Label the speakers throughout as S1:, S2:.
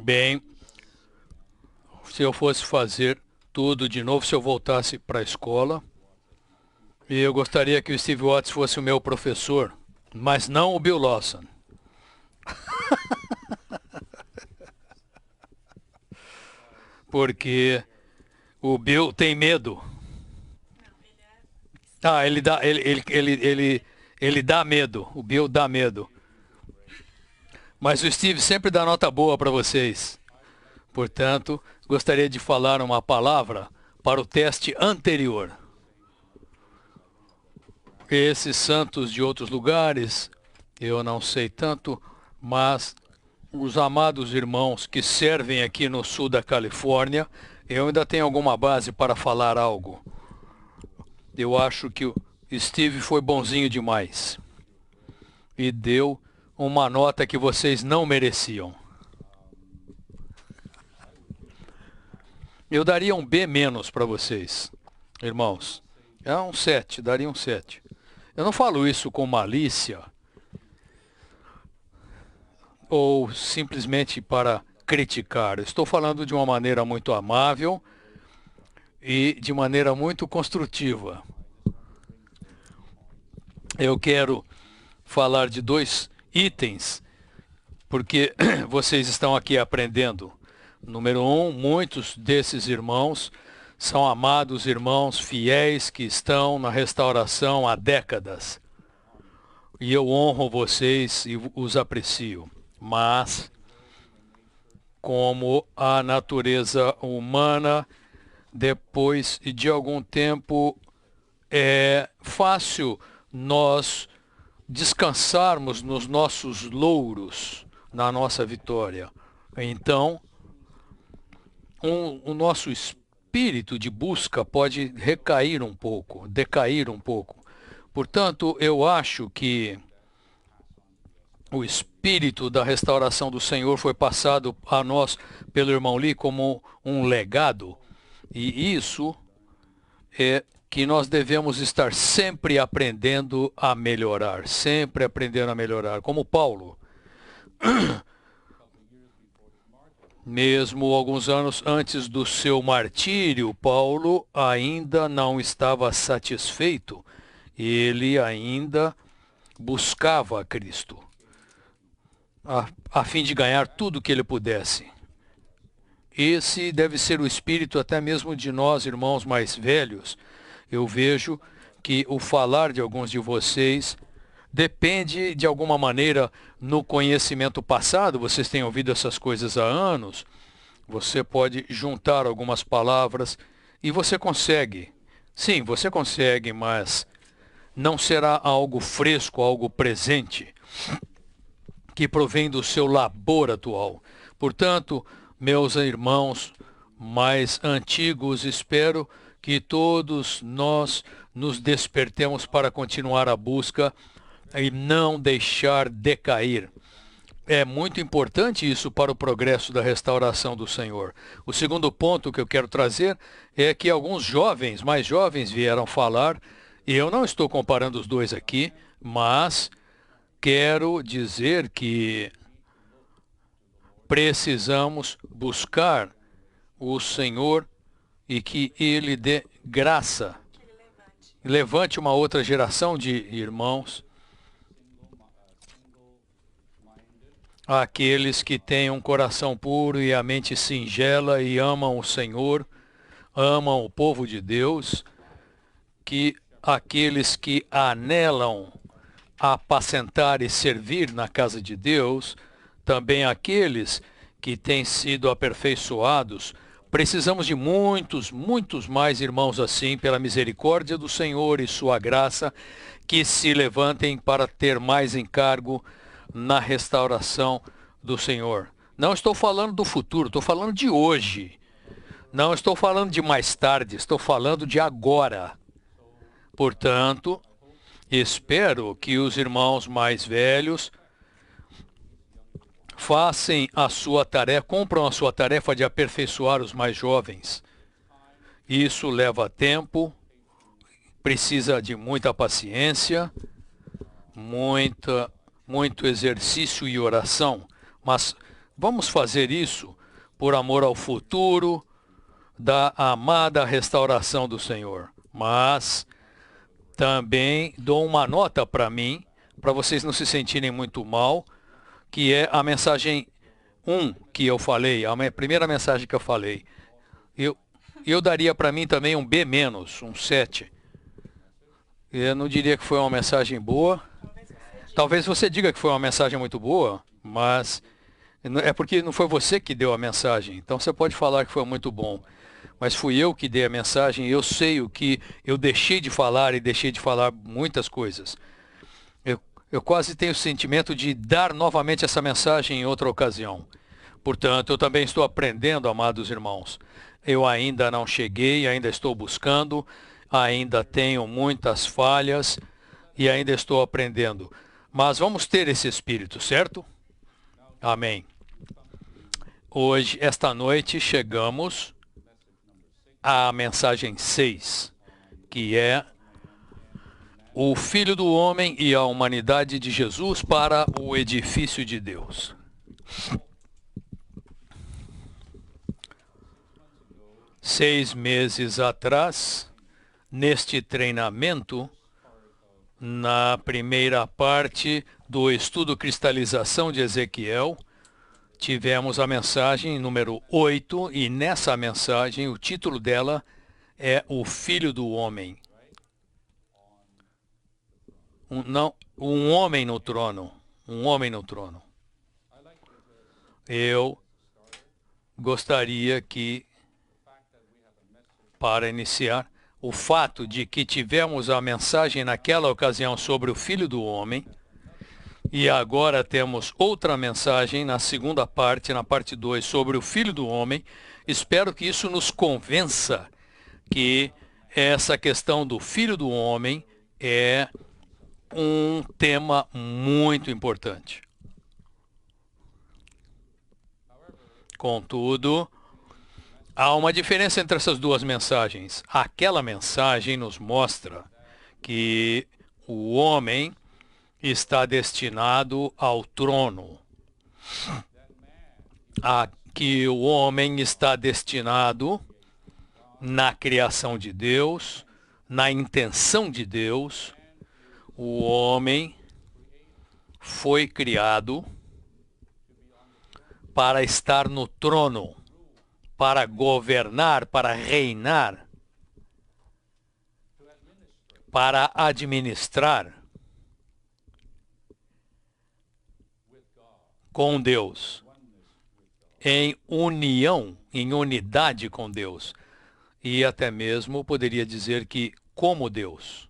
S1: Bem, se eu fosse fazer tudo de novo, se eu voltasse para a escola, e eu gostaria que o Steve Watts fosse o meu professor, mas não o Bill Lawson. Porque o Bill tem medo. Ah, ele dá medo. O Bill dá medo. Mas o Steve sempre dá nota boa para vocês. Portanto, gostaria de falar uma palavra para o teste anterior. Esses santos de outros lugares, eu não sei tanto, mas os amados irmãos que servem aqui no sul da Califórnia, eu ainda tenho alguma base para falar algo. Eu acho que o Steve foi bonzinho demais e deu uma nota que vocês não mereciam. Eu daria um B- para vocês, irmãos. É um 7, daria um 7. Eu não falo isso com malícia ou simplesmente para criticar. Eu estou falando de uma maneira muito amável e de maneira muito construtiva. Eu quero falar de 2 itens, porque vocês estão aqui aprendendo. Número 1, muitos desses irmãos são amados irmãos fiéis que estão na restauração há décadas. E eu honro vocês e os aprecio. Mas, como a natureza humana, depois de algum tempo, é fácil nós descansarmos nos nossos louros, na nossa vitória. Então, o nosso espírito de busca pode recair um pouco, decair um pouco. Portanto, eu acho que o espírito da restauração do Senhor foi passado a nós pelo irmão Lee como um legado. E isso é que nós devemos estar sempre aprendendo a melhorar, sempre aprendendo a melhorar. Como Paulo, mesmo alguns anos antes do seu martírio, Paulo ainda não estava satisfeito. Ele ainda buscava a Cristo, a fim de ganhar tudo que ele pudesse. Esse deve ser o espírito até mesmo de nós, irmãos mais velhos. Eu vejo que o falar de alguns de vocês depende, de alguma maneira, no conhecimento passado. Vocês têm ouvido essas coisas há anos. Você pode juntar algumas palavras e você consegue. Sim, você consegue, mas não será algo fresco, algo presente, que provém do seu labor atual. Portanto, meus irmãos mais antigos, espero que todos nós nos despertemos para continuar a busca e não deixar decair. É muito importante isso para o progresso da restauração do Senhor. O segundo ponto que eu quero trazer é que alguns jovens, mais jovens, vieram falar, e eu não estou comparando os dois aqui, mas quero dizer que precisamos buscar o Senhor e que Ele dê graça. Levante uma outra geração de irmãos, aqueles que têm um coração puro e a mente singela e amam o Senhor, amam o povo de Deus, que aqueles que anelam a apacentar e servir na casa de Deus, também aqueles que têm sido aperfeiçoados. Precisamos de muitos, muitos mais irmãos assim, pela misericórdia do Senhor e sua graça, que se levantem para ter mais encargo na restauração do Senhor. Não estou falando do futuro, estou falando de hoje. Não estou falando de mais tarde, estou falando de agora. Portanto, espero que os irmãos mais velhos façam a sua tarefa, cumpram a sua tarefa de aperfeiçoar os mais jovens. Isso leva tempo, precisa de muita paciência, muito exercício e oração, mas Vamos fazer isso por amor ao futuro da amada restauração do Senhor. Mas também dou uma nota para mim, para vocês não se sentirem muito mal, que é a mensagem 1 que eu falei, a primeira mensagem que eu falei. Eu daria para mim também um B-, um 7. Eu não diria que foi uma mensagem boa. Talvez você diga que foi uma mensagem muito boa, mas é porque não foi você que deu a mensagem. Então você pode falar que foi muito bom. Mas fui eu que dei a mensagem e eu sei o que eu deixei de falar e deixei de falar muitas coisas. Eu quase tenho o sentimento de dar novamente essa mensagem em outra ocasião. Portanto, eu também estou aprendendo, amados irmãos. Eu ainda não cheguei, ainda estou buscando, ainda tenho muitas falhas e ainda estou aprendendo. Mas vamos ter esse espírito, certo? Amém. Hoje, esta noite, chegamos à mensagem 6, que é o Filho do Homem e a humanidade de Jesus para o edifício de Deus. Seis meses atrás, neste treinamento, na primeira parte do estudo Cristalização de Ezequiel, tivemos a mensagem número 8, e nessa mensagem, o título dela é O Filho do Homem. Um homem no trono. Um homem no trono. Eu gostaria que, para iniciar, o fato de que tivemos a mensagem naquela ocasião sobre o Filho do Homem, e agora temos outra mensagem na segunda parte, na parte 2, sobre o Filho do Homem. Espero que isso nos convença que essa questão do Filho do Homem é um tema muito importante. Contudo, há uma diferença entre essas duas mensagens. Aquela mensagem nos mostra que o homem está destinado ao trono. Que o homem está destinado na criação de Deus, na intenção de Deus. O homem foi criado para estar no trono, para governar, para reinar, para administrar com Deus, em união, em unidade com Deus, e até mesmo poderia dizer que como Deus.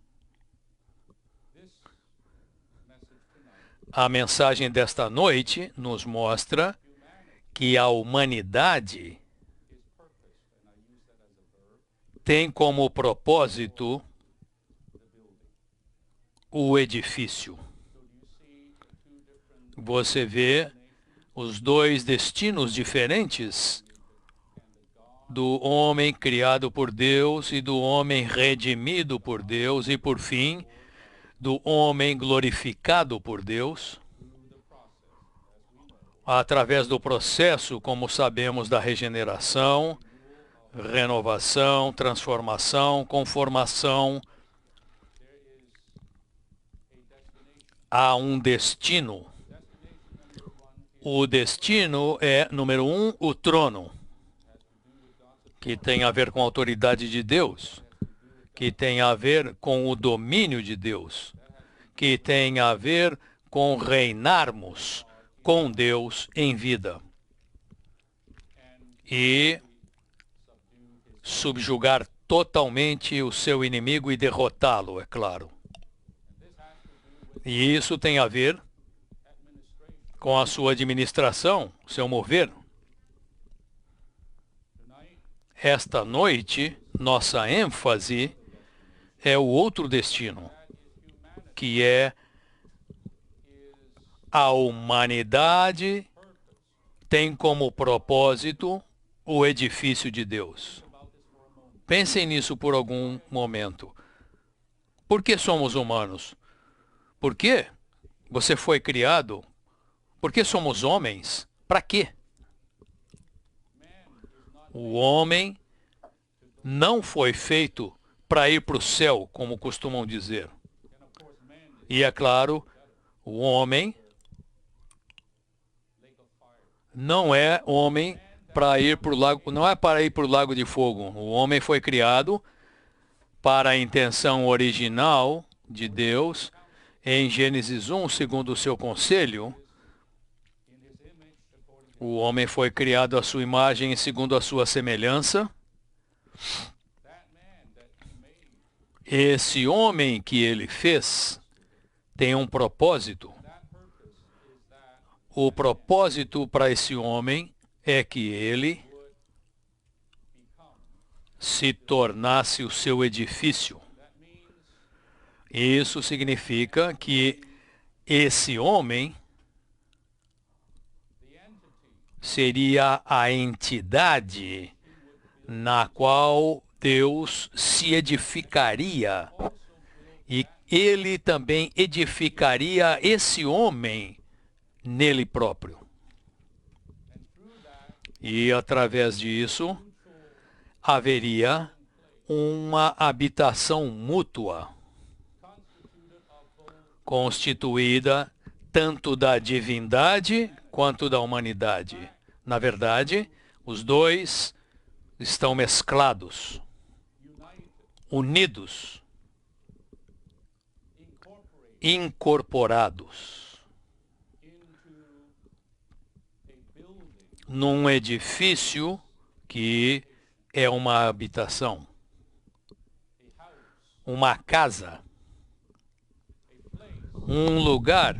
S1: A mensagem desta noite nos mostra que a humanidade tem como propósito o edifício. Você vê os dois destinos diferentes do homem criado por Deus e do homem redimido por Deus e, por fim, do homem glorificado por Deus, através do processo, como sabemos, da regeneração, renovação, transformação, conformação. Há um destino. O destino é, número 1, o trono, que tem a ver com a autoridade de Deus, que tem a ver com o domínio de Deus, que tem a ver com reinarmos com Deus em vida e subjugar totalmente o seu inimigo e derrotá-lo, é claro. E isso tem a ver com a sua administração, seu mover. Esta noite, nossa ênfase é o outro destino, que é a humanidade tem como propósito o edifício de Deus. Pensem nisso por algum momento. Por que somos humanos? Por quê? Você foi criado? Por que somos homens? Para quê? O homem não foi feito para ir para o céu, como costumam dizer. E é claro, o homem não é homem para ir para o lago, não é para ir para o lago de fogo. O homem foi criado para a intenção original de Deus. Em Gênesis 1, segundo o seu conselho, o homem foi criado à sua imagem e segundo a sua semelhança. Esse homem que ele fez tem um propósito. O propósito para esse homem é que ele se tornasse o seu edifício. Isso significa que esse homem seria a entidade na qual Deus se edificaria, e ele também edificaria esse homem nele próprio. E através disso haveria uma habitação mútua, constituída tanto da divindade quanto da humanidade. Na verdade, os dois estão mesclados, unidos, incorporados num edifício que é uma habitação, uma casa, um lugar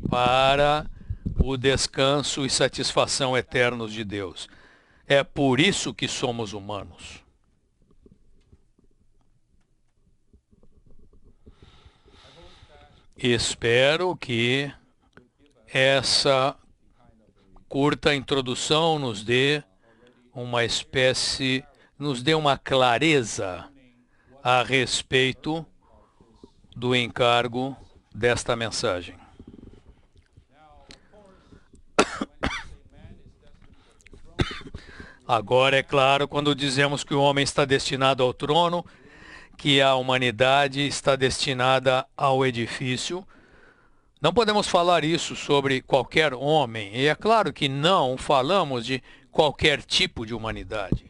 S1: para o descanso e satisfação eternos de Deus. É por isso que somos humanos. Espero que essa curta introdução nos dê uma clareza a respeito do encargo desta mensagem. Agora, é claro, quando dizemos que o homem está destinado ao trono, que a humanidade está destinada ao edifício, não podemos falar isso sobre qualquer homem. E é claro que não falamos de qualquer tipo de humanidade.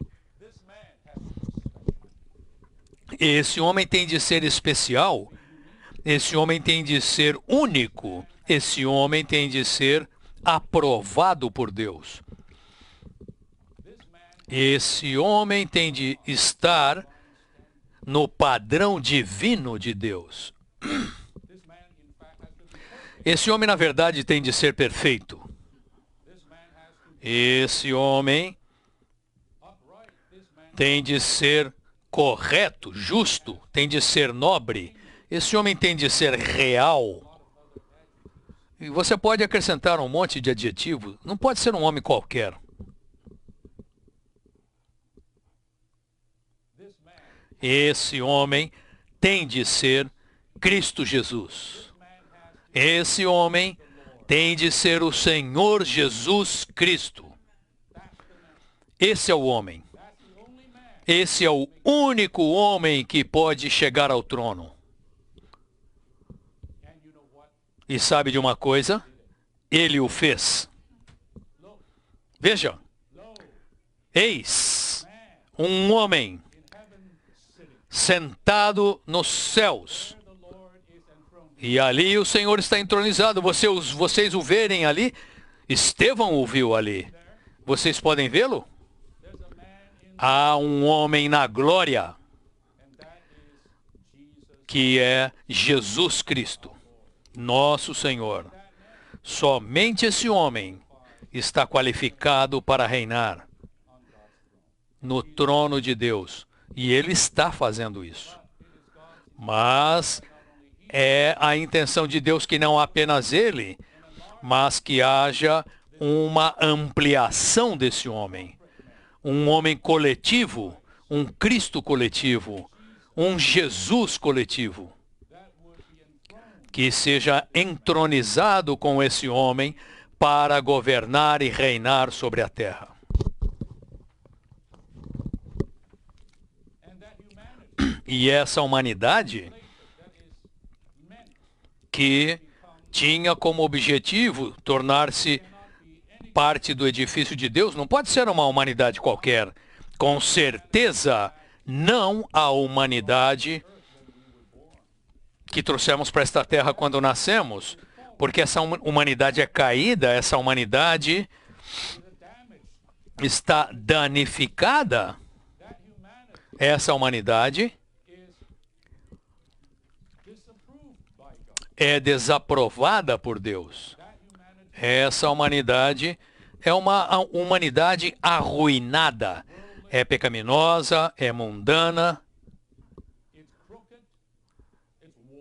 S1: Esse homem tem de ser especial, esse homem tem de ser único, esse homem tem de ser aprovado por Deus. Esse homem tem de estar no padrão divino de Deus. Esse homem, na verdade, tem de ser perfeito. Esse homem tem de ser correto, justo, tem de ser nobre. Esse homem tem de ser real. E você pode acrescentar um monte de adjetivos. Não pode ser um homem qualquer. Esse homem tem de ser Cristo Jesus. Esse homem tem de ser o Senhor Jesus Cristo. Esse é o homem. Esse é o único homem que pode chegar ao trono. E sabe de uma coisa? Ele o fez. Veja. Eis um homem sentado nos céus. E ali o Senhor está entronizado. Vocês o verem ali? Estevão o viu ali. Vocês podem vê-lo? Há um homem na glória, que é Jesus Cristo, nosso Senhor. Somente esse homem está qualificado para reinar no trono de Deus. E ele está fazendo isso. Mas é a intenção de Deus que não apenas ele, mas que haja uma ampliação desse homem. Um homem coletivo, um Cristo coletivo, um Jesus coletivo, que seja entronizado com esse homem para governar e reinar sobre a terra. E essa humanidade que tinha como objetivo tornar-se parte do edifício de Deus, não pode ser uma humanidade qualquer. Com certeza, não a humanidade que trouxemos para esta terra quando nascemos, porque essa humanidade é caída, essa humanidade está danificada. Essa humanidade é desaprovada por Deus. Essa humanidade é uma humanidade arruinada. É pecaminosa, é mundana,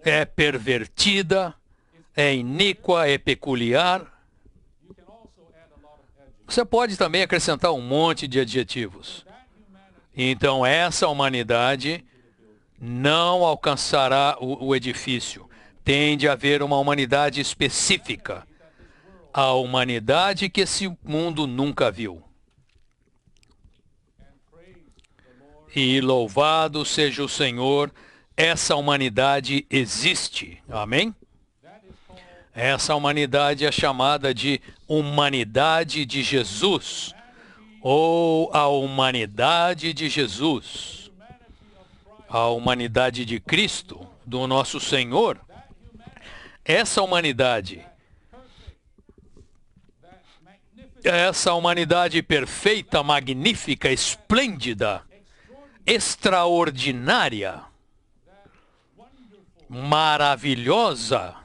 S1: é pervertida, é iníqua, é peculiar. Você pode também acrescentar um monte de adjetivos. Então, essa humanidade não alcançará o edifício. Tem de haver uma humanidade específica. A humanidade que esse mundo nunca viu. E louvado seja o Senhor, essa humanidade existe. Amém? Essa humanidade é chamada de humanidade de Jesus, ou a humanidade de Jesus, a humanidade de Cristo, do nosso Senhor. Essa humanidade perfeita, magnífica, esplêndida, extraordinária, maravilhosa.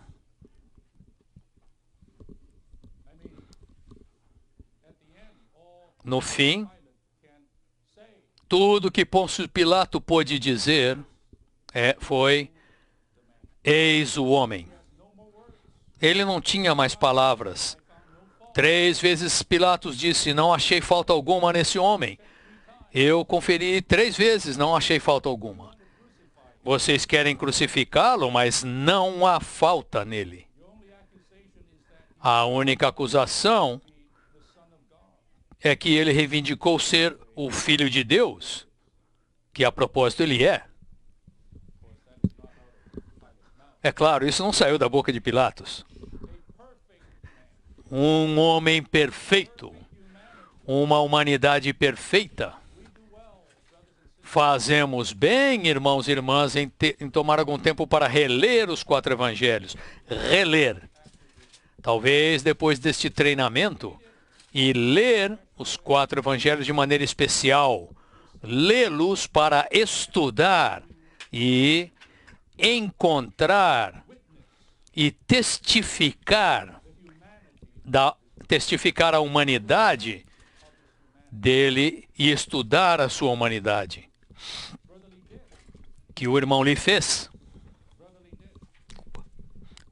S1: No fim, tudo que Pôncio Pilato pôde dizer foi: eis o homem. Ele não tinha mais palavras. 3 vezes Pilatos disse: não achei falta alguma nesse homem. Eu conferi 3 vezes, não achei falta alguma. Vocês querem crucificá-lo, mas não há falta nele. A única acusação é que ele reivindicou ser o Filho de Deus, que a propósito ele é. É claro, isso não saiu da boca de Pilatos. Um homem perfeito, uma humanidade perfeita. Fazemos bem, irmãos e irmãs, em tomar algum tempo para reler os 4 evangelhos. Reler. Talvez depois deste treinamento, e ler os 4 evangelhos de maneira especial. Lê-los para estudar e encontrar e testificar a humanidade dele e estudar a sua humanidade. Que o irmão Lee fez.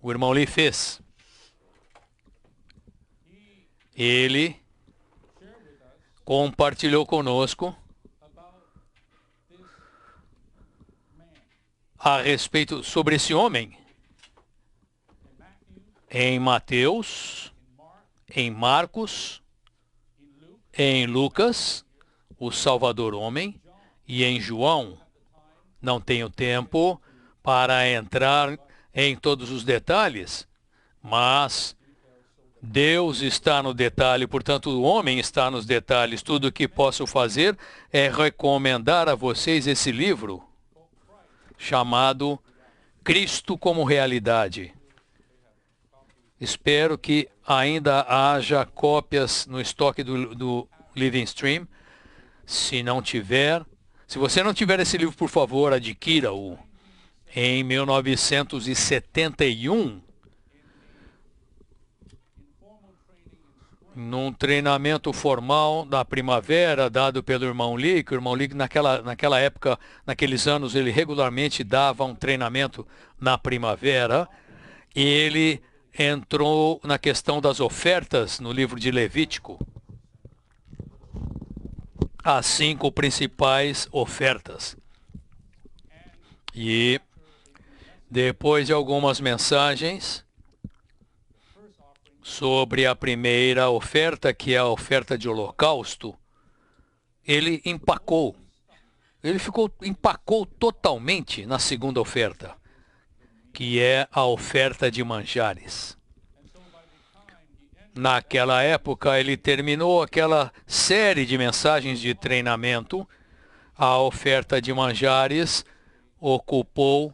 S1: O irmão Lee fez. Ele compartilhou conosco a respeito sobre esse homem em Mateus, em Marcos, em Lucas, o Salvador homem, e em João. Não tenho tempo para entrar em todos os detalhes, mas Deus está no detalhe, portanto, o homem está nos detalhes. Tudo o que posso fazer é recomendar a vocês esse livro chamado Cristo como Realidade. Espero que ainda haja cópias no estoque do Living Stream. Se não tiver, se você não tiver esse livro, por favor, adquira-o. Em 1971, num treinamento formal da primavera dado pelo irmão Lee, que o irmão Lee naquela época, naqueles anos, ele regularmente dava um treinamento na primavera, e ele entrou na questão das ofertas no livro de Levítico. As 5 principais ofertas. E depois de algumas mensagens sobre a primeira oferta, que é a oferta de holocausto, ele empacou empacou totalmente na segunda oferta, que é a oferta de manjares. Naquela época, ele terminou aquela série de mensagens de treinamento. A oferta de manjares ocupou,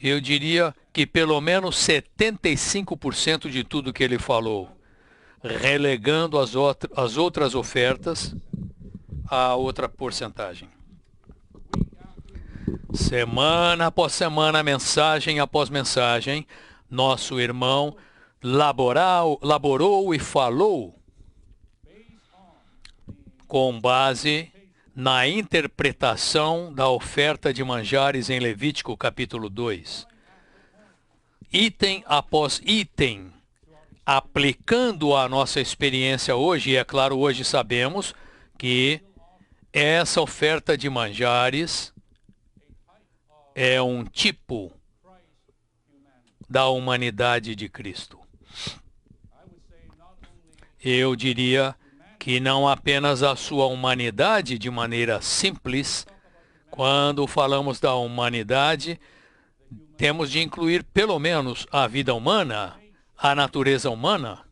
S1: eu diria que pelo menos 75% de tudo que ele falou, relegando as outras ofertas a outra porcentagem. Semana após semana, mensagem após mensagem, nosso irmão laborou e falou com base na interpretação da oferta de manjares em Levítico capítulo 2. Item após item, aplicando a nossa experiência hoje, e é claro, hoje sabemos que essa oferta de manjares é um tipo da humanidade de Cristo. Eu diria que não apenas a sua humanidade de maneira simples. Quando falamos da humanidade, temos de incluir pelo menos a vida humana, a natureza humana,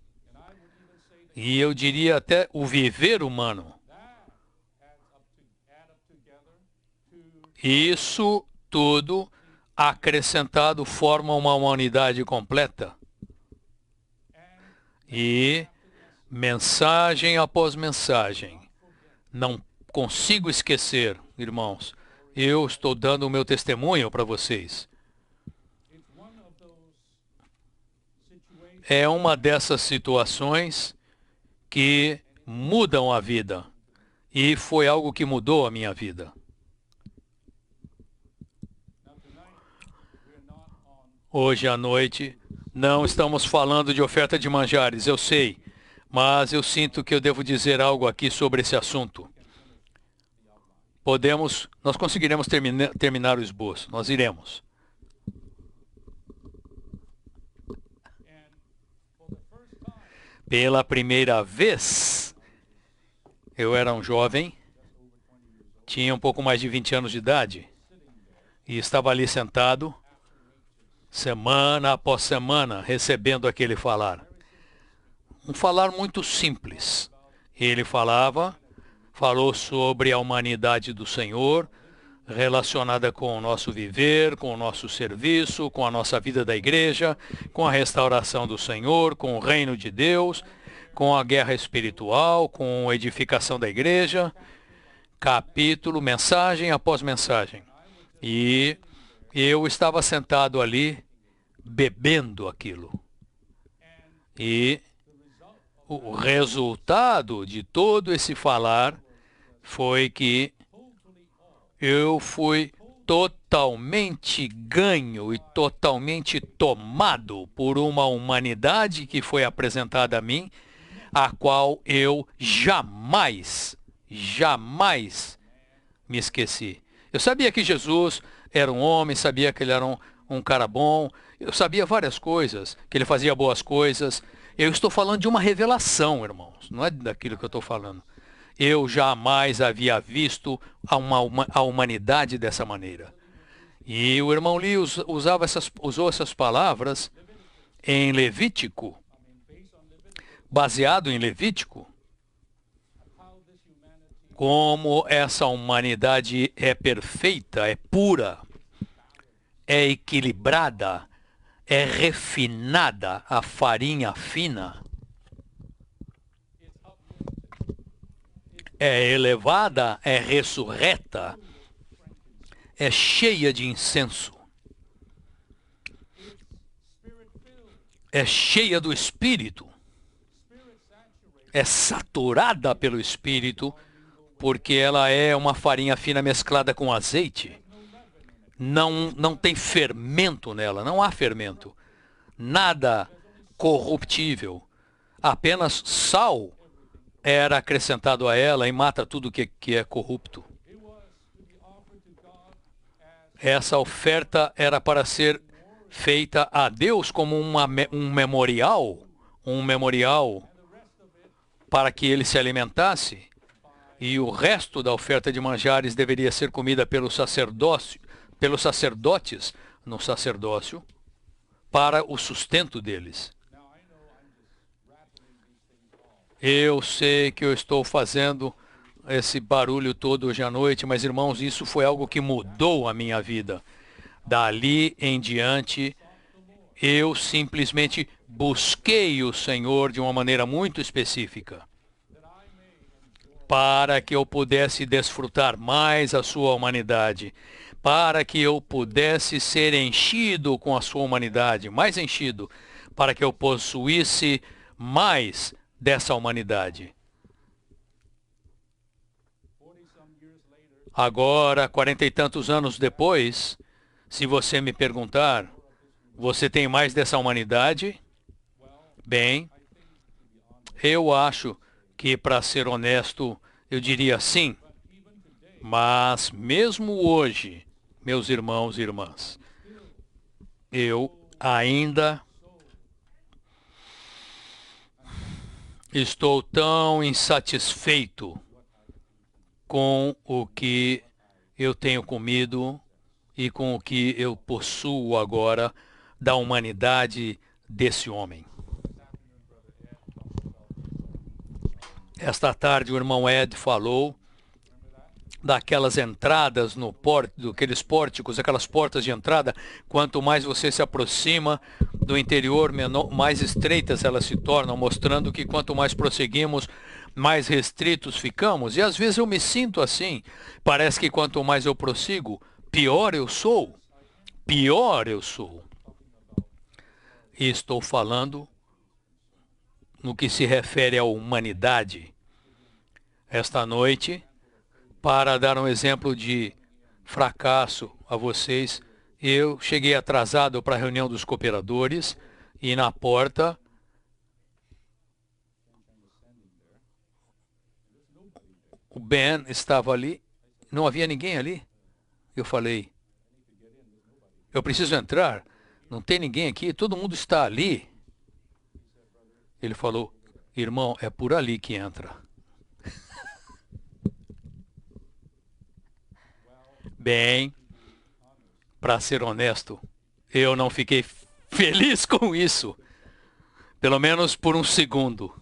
S1: e eu diria até o viver humano. Isso tudo acrescentado forma uma humanidade completa. E mensagem após mensagem, não consigo esquecer, irmãos, eu estou dando o meu testemunho para vocês. É uma dessas situações que mudam a vida. E foi algo que mudou a minha vida. Hoje à noite, não estamos falando de oferta de manjares, eu sei. Mas eu sinto que eu devo dizer algo aqui sobre esse assunto. Nós conseguiremos terminar o esboço. Nós iremos. Pela primeira vez, eu era um jovem, tinha um pouco mais de 20 anos de idade, e estava ali sentado, semana após semana, recebendo aquele falar. Um falar muito simples. Ele falou sobre a humanidade do Senhor, relacionada com o nosso viver, com o nosso serviço, com a nossa vida da igreja, com a restauração do Senhor, com o reino de Deus, com a guerra espiritual, com a edificação da igreja, capítulo, mensagem após mensagem. E eu estava sentado ali, bebendo aquilo. E o resultado de todo esse falar foi que eu fui totalmente ganho e totalmente tomado por uma humanidade que foi apresentada a mim, a qual eu jamais me esqueci. Eu sabia que Jesus era um homem, sabia que ele era um cara bom, eu sabia várias coisas, que ele fazia boas coisas. Eu estou falando de uma revelação, irmãos, não é daquilo que eu estou falando. Eu jamais havia visto a humanidade dessa maneira. E o irmão Lee usou essas palavras em Levítico, baseado em Levítico, como essa humanidade é perfeita, é pura, é equilibrada, é refinada, a farinha fina. É elevada, é ressurreta, é cheia de incenso, é cheia do Espírito, é saturada pelo Espírito, porque ela é uma farinha fina mesclada com azeite. Não tem fermento nela, não há fermento, nada corruptível, apenas sal era acrescentado a ela e mata tudo que é corrupto. Essa oferta era para ser feita a Deus como um memorial para que ele se alimentasse, e o resto da oferta de manjares deveria ser comida pelos sacerdotes no sacerdócio para o sustento deles. Eu sei que eu estou fazendo esse barulho todo hoje à noite, mas irmãos, isso foi algo que mudou a minha vida. Dali em diante, eu simplesmente busquei o Senhor de uma maneira muito específica, para que eu pudesse desfrutar mais a sua humanidade, para que eu pudesse ser enchido com a sua humanidade, mais enchido, para que eu possuísse mais dessa humanidade. Agora, 40 e tantos anos depois, se você me perguntar, você tem mais dessa humanidade? Bem, eu acho que, para ser honesto, eu diria sim. Mas mesmo hoje, meus irmãos e irmãs, eu ainda estou tão insatisfeito com o que eu tenho comido e com o que eu possuo agora da humanidade desse homem. Esta tarde o irmão Ed falou daquelas entradas no pórtico, aqueles pórticos, aquelas portas de entrada. Quanto mais você se aproxima do interior, mais estreitas elas se tornam, mostrando que quanto mais prosseguimos, mais restritos ficamos. E às vezes eu me sinto assim. Parece que quanto mais eu prossigo, pior eu sou. Pior eu sou. E estou falando no que se refere à humanidade. Esta noite, para dar um exemplo de fracasso a vocês, eu cheguei atrasado para a reunião dos cooperadores e na porta o Ben estava ali, não havia ninguém ali. Eu falei, eu preciso entrar, não tem ninguém aqui, todo mundo está ali. Ele falou, irmão, é por ali que entra. Bem, para ser honesto, eu não fiquei feliz com isso, pelo menos por um segundo.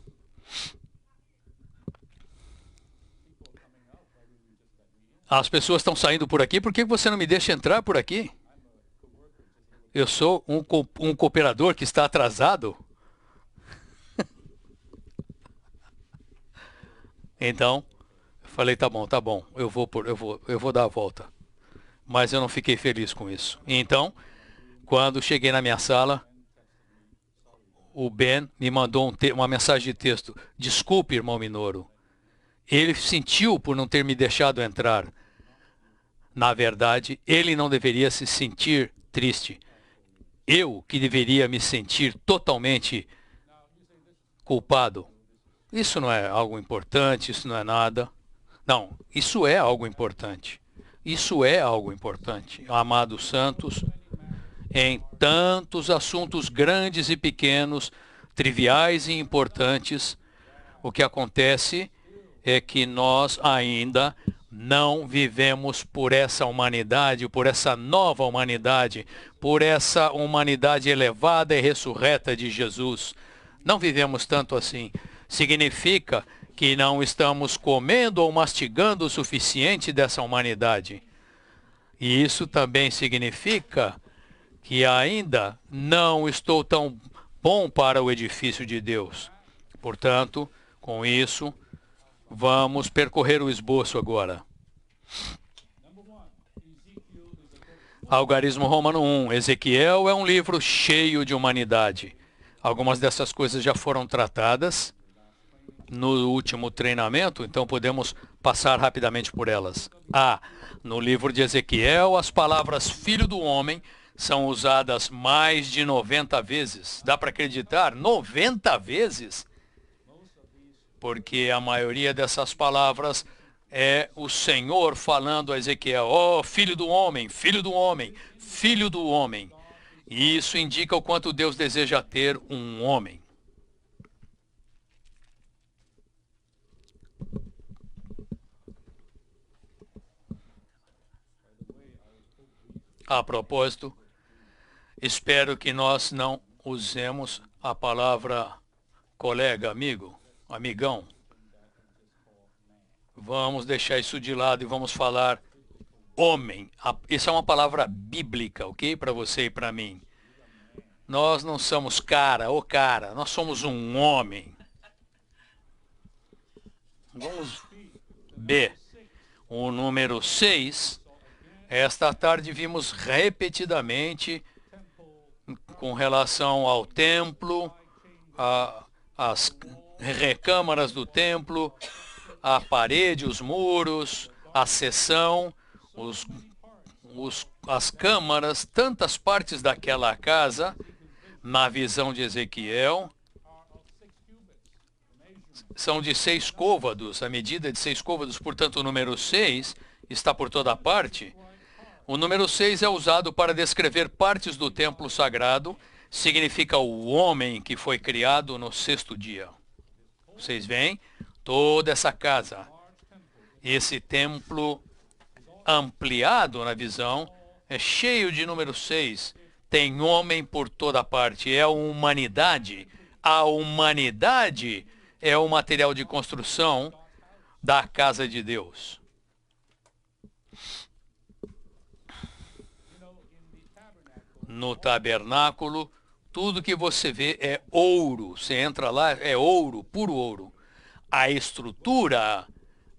S1: As pessoas estão saindo por aqui, por que você não me deixa entrar por aqui? Eu sou um cooperador que está atrasado? Então, eu falei, tá bom, eu vou dar a volta. Mas eu não fiquei feliz com isso. Então, quando cheguei na minha sala, o Ben me mandou uma mensagem de texto. Desculpe, irmão Minoru. Ele sentiu por não ter me deixado entrar. Na verdade, ele não deveria se sentir triste. Eu que deveria me sentir totalmente culpado. Isso não é algo importante, isso não é nada. Não, isso é algo importante. Isso é algo importante, amados santos, em tantos assuntos grandes e pequenos, triviais e importantes. O que acontece é que nós ainda não vivemos por essa humanidade, por essa nova humanidade, por essa humanidade elevada e ressurreta de Jesus. Não vivemos tanto assim. Significa que não estamos comendo ou mastigando o suficiente dessa humanidade. E isso também significa que ainda não estou tão bom para o edifício de Deus. Portanto, com isso, vamos percorrer o esboço agora. Algarismo Romano 1. Ezequiel é um livro cheio de humanidade. Algumas dessas coisas já foram tratadas no último treinamento, então podemos passar rapidamente por elas. No livro de Ezequiel, as palavras filho do homem são usadas mais de 90 vezes. Dá para acreditar? 90 vezes? Porque a maioria dessas palavras é o Senhor falando a Ezequiel, ó, filho do homem, filho do homem, filho do homem. E isso indica o quanto Deus deseja ter um homem. A propósito, espero que nós não usemos a palavra colega, amigo, amigão. Vamos deixar isso de lado e vamos falar homem. Isso é uma palavra bíblica, ok? Para você e para mim. Nós não somos cara, nós somos um homem. Vamos B. O número 6. Esta tarde vimos repetidamente com relação ao templo, as recâmaras do templo, a parede, os muros, a seção, as câmaras, tantas partes daquela casa, na visão de Ezequiel, são de 6 côvados, a medida de 6 côvados, portanto o número 6 está por toda parte. O número 6 é usado para descrever partes do templo sagrado, significa o homem que foi criado no 6º dia. Vocês veem? Toda essa casa, esse templo ampliado na visão, é cheio de número 6. Tem homem por toda parte, é a humanidade. A humanidade é o material de construção da casa de Deus. No tabernáculo, tudo que você vê é ouro. Você entra lá, é ouro, puro ouro. A estrutura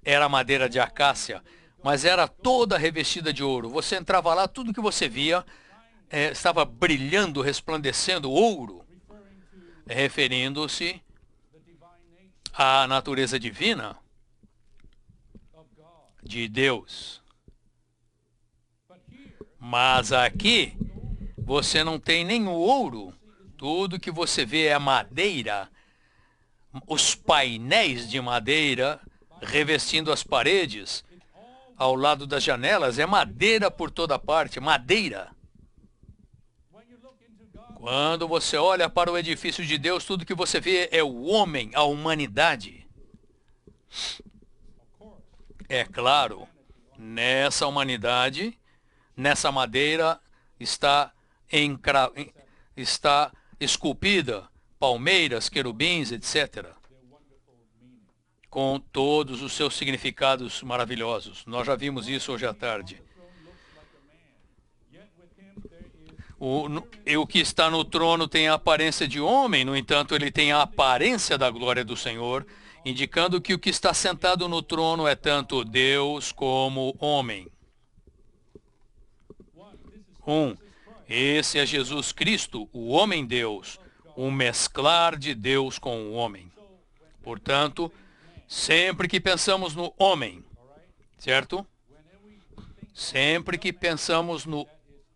S1: era madeira de acácia, mas era toda revestida de ouro. Você entrava lá, tudo que você via estava brilhando, resplandecendo ouro, referindo-se à natureza divina de Deus. Mas aqui você não tem nem o ouro. Tudo que você vê é madeira. Os painéis de madeira revestindo as paredes ao lado das janelas, é madeira por toda parte, madeira. Quando você olha para o edifício de Deus, tudo que você vê é o homem, a humanidade. É claro, nessa humanidade, nessa madeira está esculpida palmeiras, querubins, etc., com todos os seus significados maravilhosos. Nós já vimos isso hoje à tarde. O que está no trono tem a aparência de homem, no entanto, ele tem a aparência da glória do Senhor, indicando que o que está sentado no trono é tanto Deus como homem. Esse é Jesus Cristo, o homem-Deus, o mesclar de Deus com o homem. Portanto, sempre que pensamos no homem, certo? Sempre que pensamos no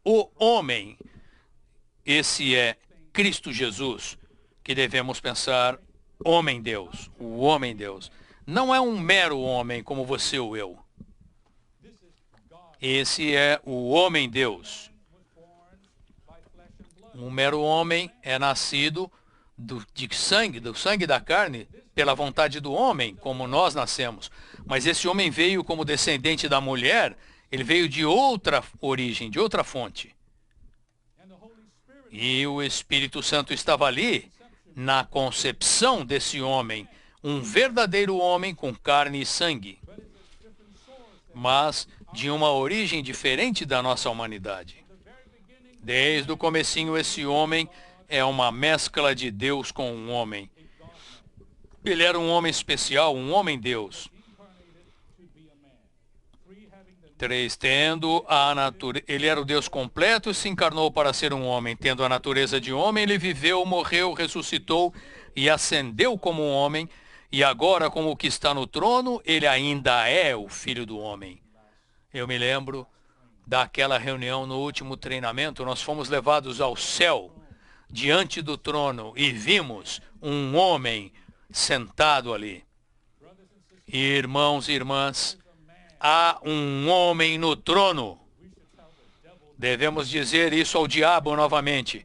S1: o homem, esse é Cristo Jesus, que devemos pensar homem-Deus, o homem-Deus. Não é um mero homem como você ou eu. Esse é o homem-Deus. Um mero homem é nascido do sangue da carne, pela vontade do homem, como nós nascemos. Mas esse homem veio como descendente da mulher, ele veio de outra origem, de outra fonte. E o Espírito Santo estava ali, na concepção desse homem, um verdadeiro homem com carne e sangue, mas de uma origem diferente da nossa humanidade. Desde o comecinho, esse homem é uma mescla de Deus com um homem. Ele era um homem especial, um homem-Deus. 3. Ele era o Deus completo e se encarnou para ser um homem. Tendo a natureza de homem, ele viveu, morreu, ressuscitou e ascendeu como um homem. E agora, como o que está no trono, ele ainda é o Filho do Homem. Eu me lembro daquela reunião no último treinamento. Nós fomos levados ao céu, diante do trono, e vimos um homem sentado ali. Irmãos e irmãs, há um homem no trono. Devemos dizer isso ao diabo novamente.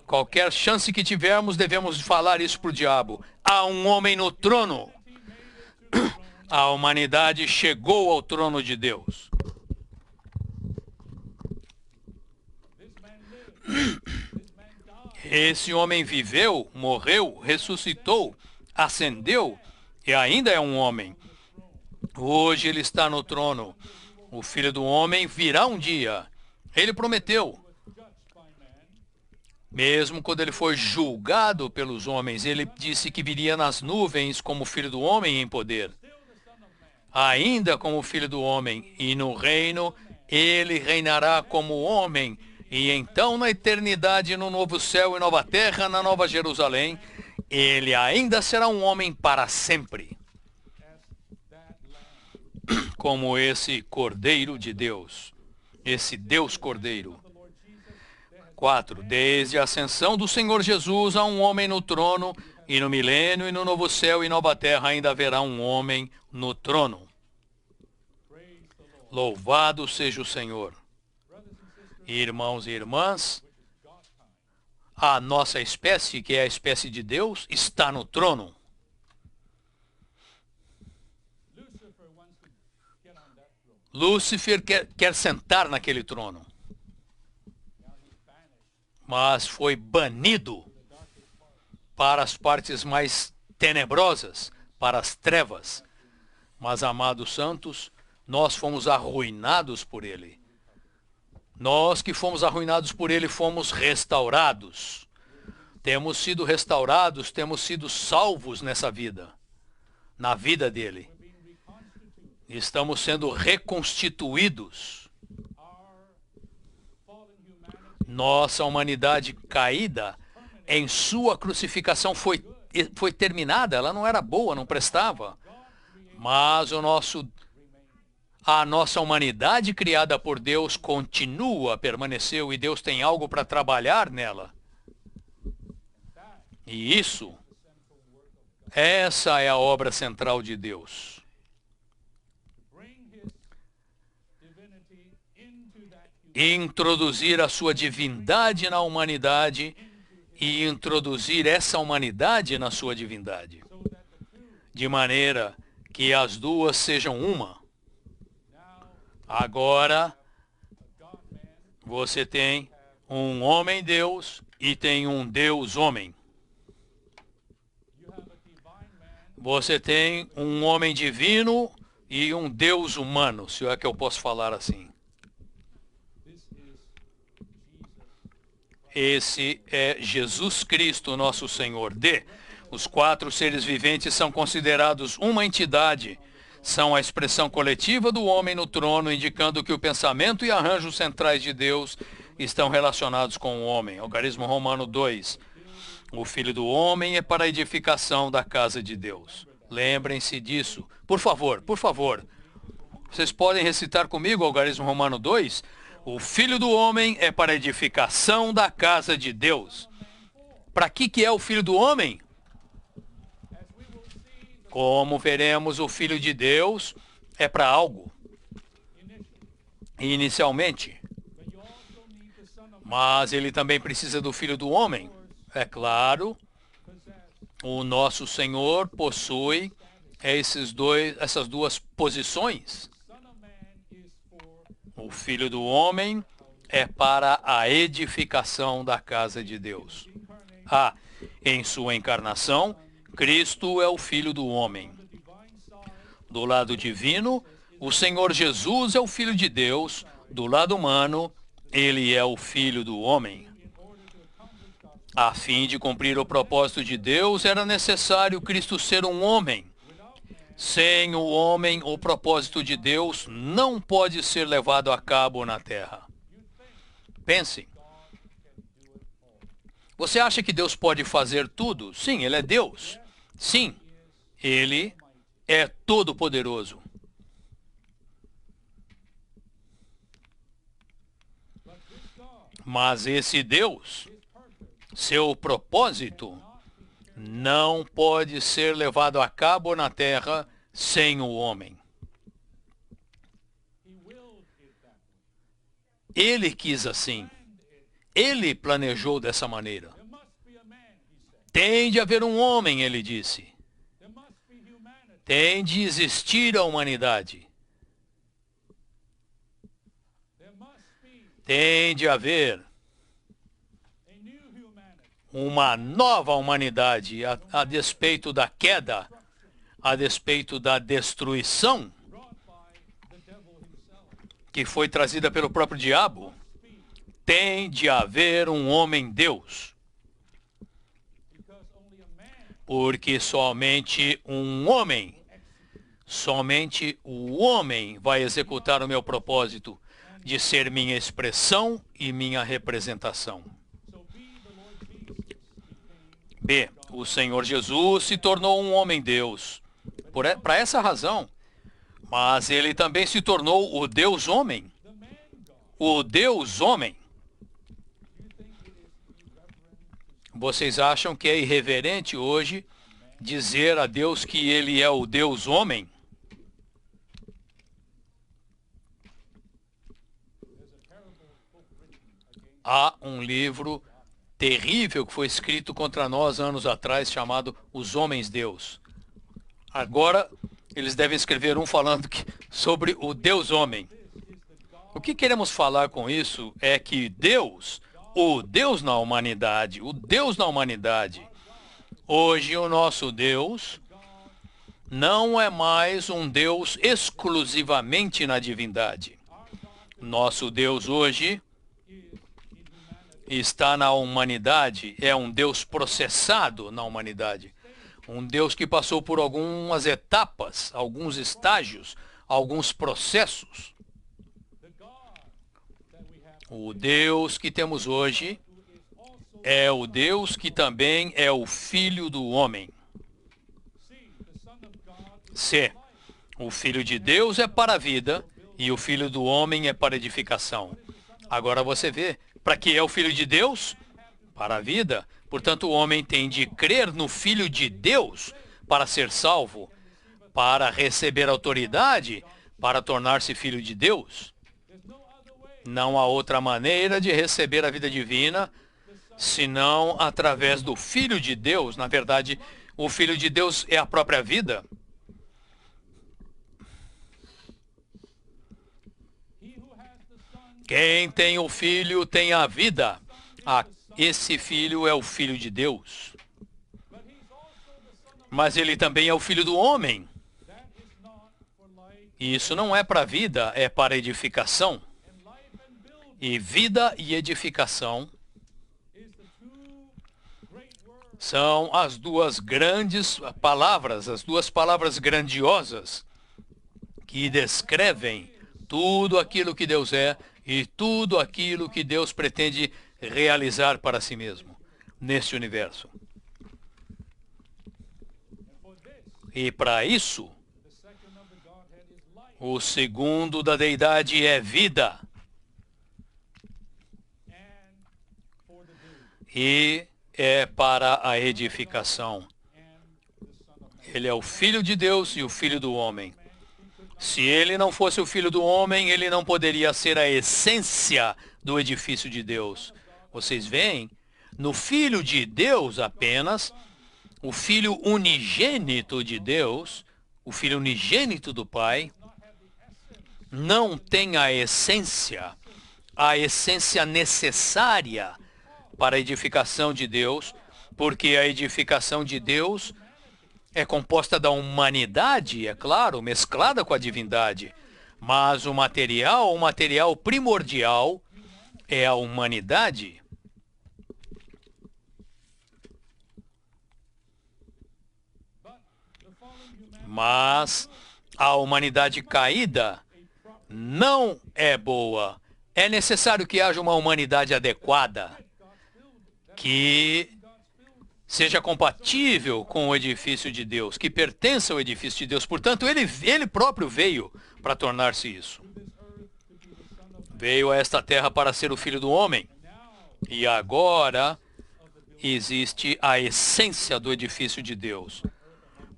S1: Qualquer chance que tivermos, devemos falar isso para o diabo. Há um homem no trono. A humanidade chegou ao trono de Deus. Esse homem viveu, morreu, ressuscitou, ascendeu e ainda é um homem. Hoje ele está no trono. O Filho do Homem virá um dia. Ele prometeu. Mesmo quando ele foi julgado pelos homens, ele disse que viria nas nuvens como Filho do Homem em poder. Ainda como Filho do Homem, e no reino ele reinará como homem, e então na eternidade, no novo céu e nova terra, na nova Jerusalém, ele ainda será um homem para sempre, como esse Cordeiro de Deus, esse Deus Cordeiro. 4. Desde a ascensão do Senhor Jesus há um homem no trono, e no milênio e no novo céu e nova terra ainda haverá um homem no trono. Louvado seja o Senhor. Irmãos e irmãs, a nossa espécie, que é a espécie de Deus, está no trono. Lúcifer quer sentar naquele trono, mas foi banido para as partes mais tenebrosas, para as trevas. Mas, amados santos, nós fomos arruinados por ele. Nós que fomos arruinados por ele, fomos restaurados. Temos sido restaurados, temos sido salvos nessa vida, na vida dele. Estamos sendo reconstituídos. Nossa humanidade caída em sua crucificação foi terminada. Ela não era boa, não prestava. Mas a nossa humanidade criada por Deus continua, permaneceu, e Deus tem algo para trabalhar nela. E essa é a obra central de Deus. Introduzir a sua divindade na humanidade e introduzir essa humanidade na sua divindade, de maneira que as duas sejam uma. Agora, você tem um homem-deus e tem um Deus-homem. Você tem um homem divino e um Deus humano, se é que eu posso falar assim. Esse é Jesus Cristo, nosso Senhor. Os 4 seres viventes são considerados uma entidade. São a expressão coletiva do homem no trono, indicando que o pensamento e arranjos centrais de Deus estão relacionados com o homem. Algarismo Romano 2. O Filho do Homem é para a edificação da casa de Deus. Lembrem-se disso. Por favor, por favor. Vocês podem recitar comigo o Algarismo Romano 2? O Filho do Homem é para a edificação da casa de Deus. Para que é o Filho do Homem? Como veremos, o Filho de Deus é para algo, inicialmente. Mas ele também precisa do Filho do Homem. É claro, o nosso Senhor possui essas duas posições. O Filho do Homem é para a edificação da casa de Deus. Em sua encarnação, Cristo é o Filho do Homem. Do lado divino, o Senhor Jesus é o Filho de Deus. Do lado humano, ele é o Filho do Homem. A fim de cumprir o propósito de Deus, era necessário Cristo ser um homem. Sem o homem, o propósito de Deus não pode ser levado a cabo na terra. Pensem. Você acha que Deus pode fazer tudo? Sim, ele é Deus. Sim, ele é todo-poderoso. Mas esse Deus, seu propósito, não pode ser levado a cabo na terra sem o homem. Ele quis assim. Ele planejou dessa maneira. Tem de haver um homem, ele disse. Tem de existir a humanidade. Tem de haver. uma nova humanidade, a despeito da queda, a despeito da destruição que foi trazida pelo próprio diabo. Tem de haver um homem-deus, porque somente o homem vai executar o meu propósito de ser minha expressão e minha representação. B. O Senhor Jesus se tornou um homem-deus. Para essa razão, mas ele também se tornou o Deus-homem. O Deus-homem. Vocês acham que é irreverente hoje dizer a Deus que ele é o Deus-homem? Há um livro terrível que foi escrito contra nós anos atrás, chamado Os Homens Deus. Agora, eles devem escrever um falando sobre o Deus-homem. O que queremos falar com isso é que Deus, o Deus na humanidade, hoje o nosso Deus não é mais um Deus exclusivamente na divindade. Nosso Deus hoje está na humanidade, é um Deus processado na humanidade. Um Deus que passou por algumas etapas, alguns estágios, alguns processos. O Deus que temos hoje é o Deus que também é o Filho do homem. C. O Filho de Deus é para a vida e o Filho do homem é para a edificação. Agora você vê, para que é o Filho de Deus? Para a vida. Portanto, o homem tem de crer no Filho de Deus para ser salvo, para receber autoridade, para tornar-se filho de Deus. Não há outra maneira de receber a vida divina, senão através do Filho de Deus. Na verdade, o Filho de Deus é a própria vida. Quem tem o Filho tem a vida. Esse Filho é o Filho de Deus. Mas ele também é o Filho do homem. E isso não é para a vida, é para a edificação. E vida e edificação são as duas grandes palavras, as duas palavras grandiosas que descrevem tudo aquilo que Deus é e tudo aquilo que Deus pretende realizar para si mesmo neste universo. E para isso, o segundo da deidade é vida. E é para a edificação. Ele é o Filho de Deus e o Filho do homem. Se ele não fosse o Filho do homem, ele não poderia ser a essência do edifício de Deus. Vocês veem, no Filho de Deus apenas, o Filho unigênito de Deus, o Filho unigênito do Pai, não tem a essência necessária para a edificação de Deus, porque a edificação de Deus é composta da humanidade, é claro, mesclada com a divindade, mas o material primordial é a humanidade. Mas a humanidade caída não é boa. É necessário que haja uma humanidade adequada, que seja compatível com o edifício de Deus, que pertença ao edifício de Deus. Portanto, ele próprio veio para tornar-se isso. Veio a esta terra para ser o Filho do homem. E agora existe a essência do edifício de Deus.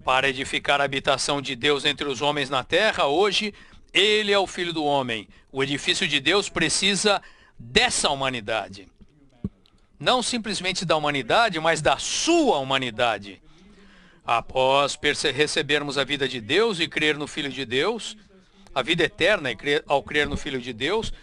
S1: Para edificar a habitação de Deus entre os homens na terra, hoje, ele é o Filho do homem. O edifício de Deus precisa dessa humanidade. Não simplesmente da humanidade, mas da sua humanidade. Após recebermos a vida de Deus e crer no Filho de Deus, a vida eterna ao crer no Filho de Deus,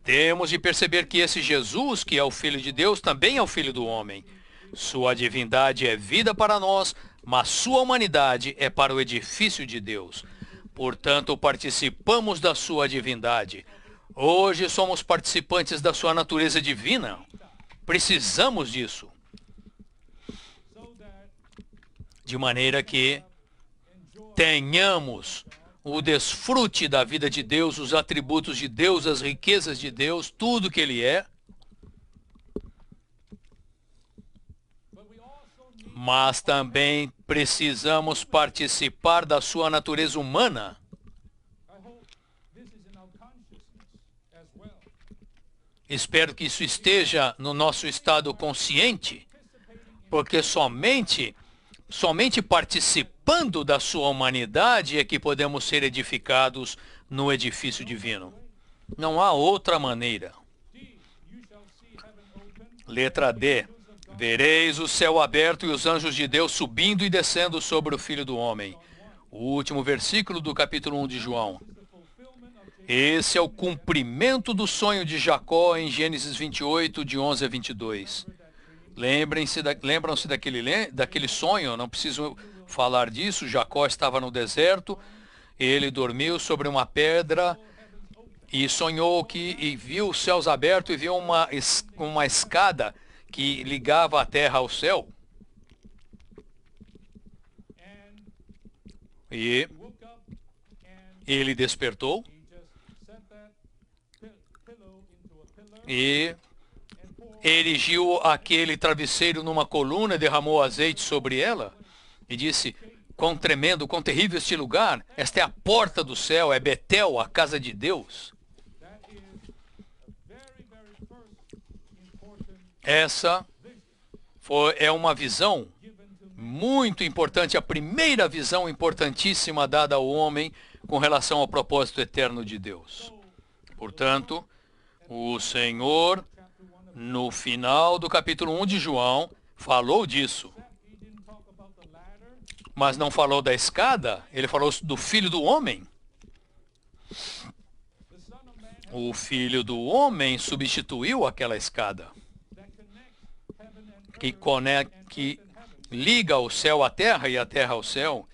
S1: temos de perceber que esse Jesus, que é o Filho de Deus, também é o Filho do homem. Sua divindade é vida para nós, mas sua humanidade é para o edifício de Deus. Portanto, participamos da sua divindade. Hoje somos participantes da sua natureza divina. Precisamos disso. De maneira que tenhamos o desfrute da vida de Deus, os atributos de Deus, as riquezas de Deus, tudo que Ele é. Mas também precisamos participar da sua natureza humana. Espero que isso esteja no nosso estado consciente, porque somente participando da sua humanidade é que podemos ser edificados no edifício divino. Não há outra maneira. Letra D. Vereis o céu aberto e os anjos de Deus subindo e descendo sobre o Filho do Homem. O último versículo do capítulo 1 de João. Esse é o cumprimento do sonho de Jacó em Gênesis 28, de 11 a 22. Lembram-se daquele sonho? Não preciso falar disso. Jacó estava no deserto, ele dormiu sobre uma pedra e sonhou e viu os céus abertos e viu uma escada que ligava a terra ao céu. E ele despertou e erigiu aquele travesseiro numa coluna, derramou azeite sobre ela e disse: quão tremendo, quão terrível este lugar. Esta é a porta do céu, é Betel, a casa de Deus. Essa é uma visão muito importante, a primeira visão importantíssima dada ao homem com relação ao propósito eterno de Deus. Portanto, o Senhor, no final do capítulo 1 de João, falou disso. Mas não falou da escada, ele falou do Filho do Homem. O Filho do Homem substituiu aquela escada que liga o céu à terra e a terra ao céu,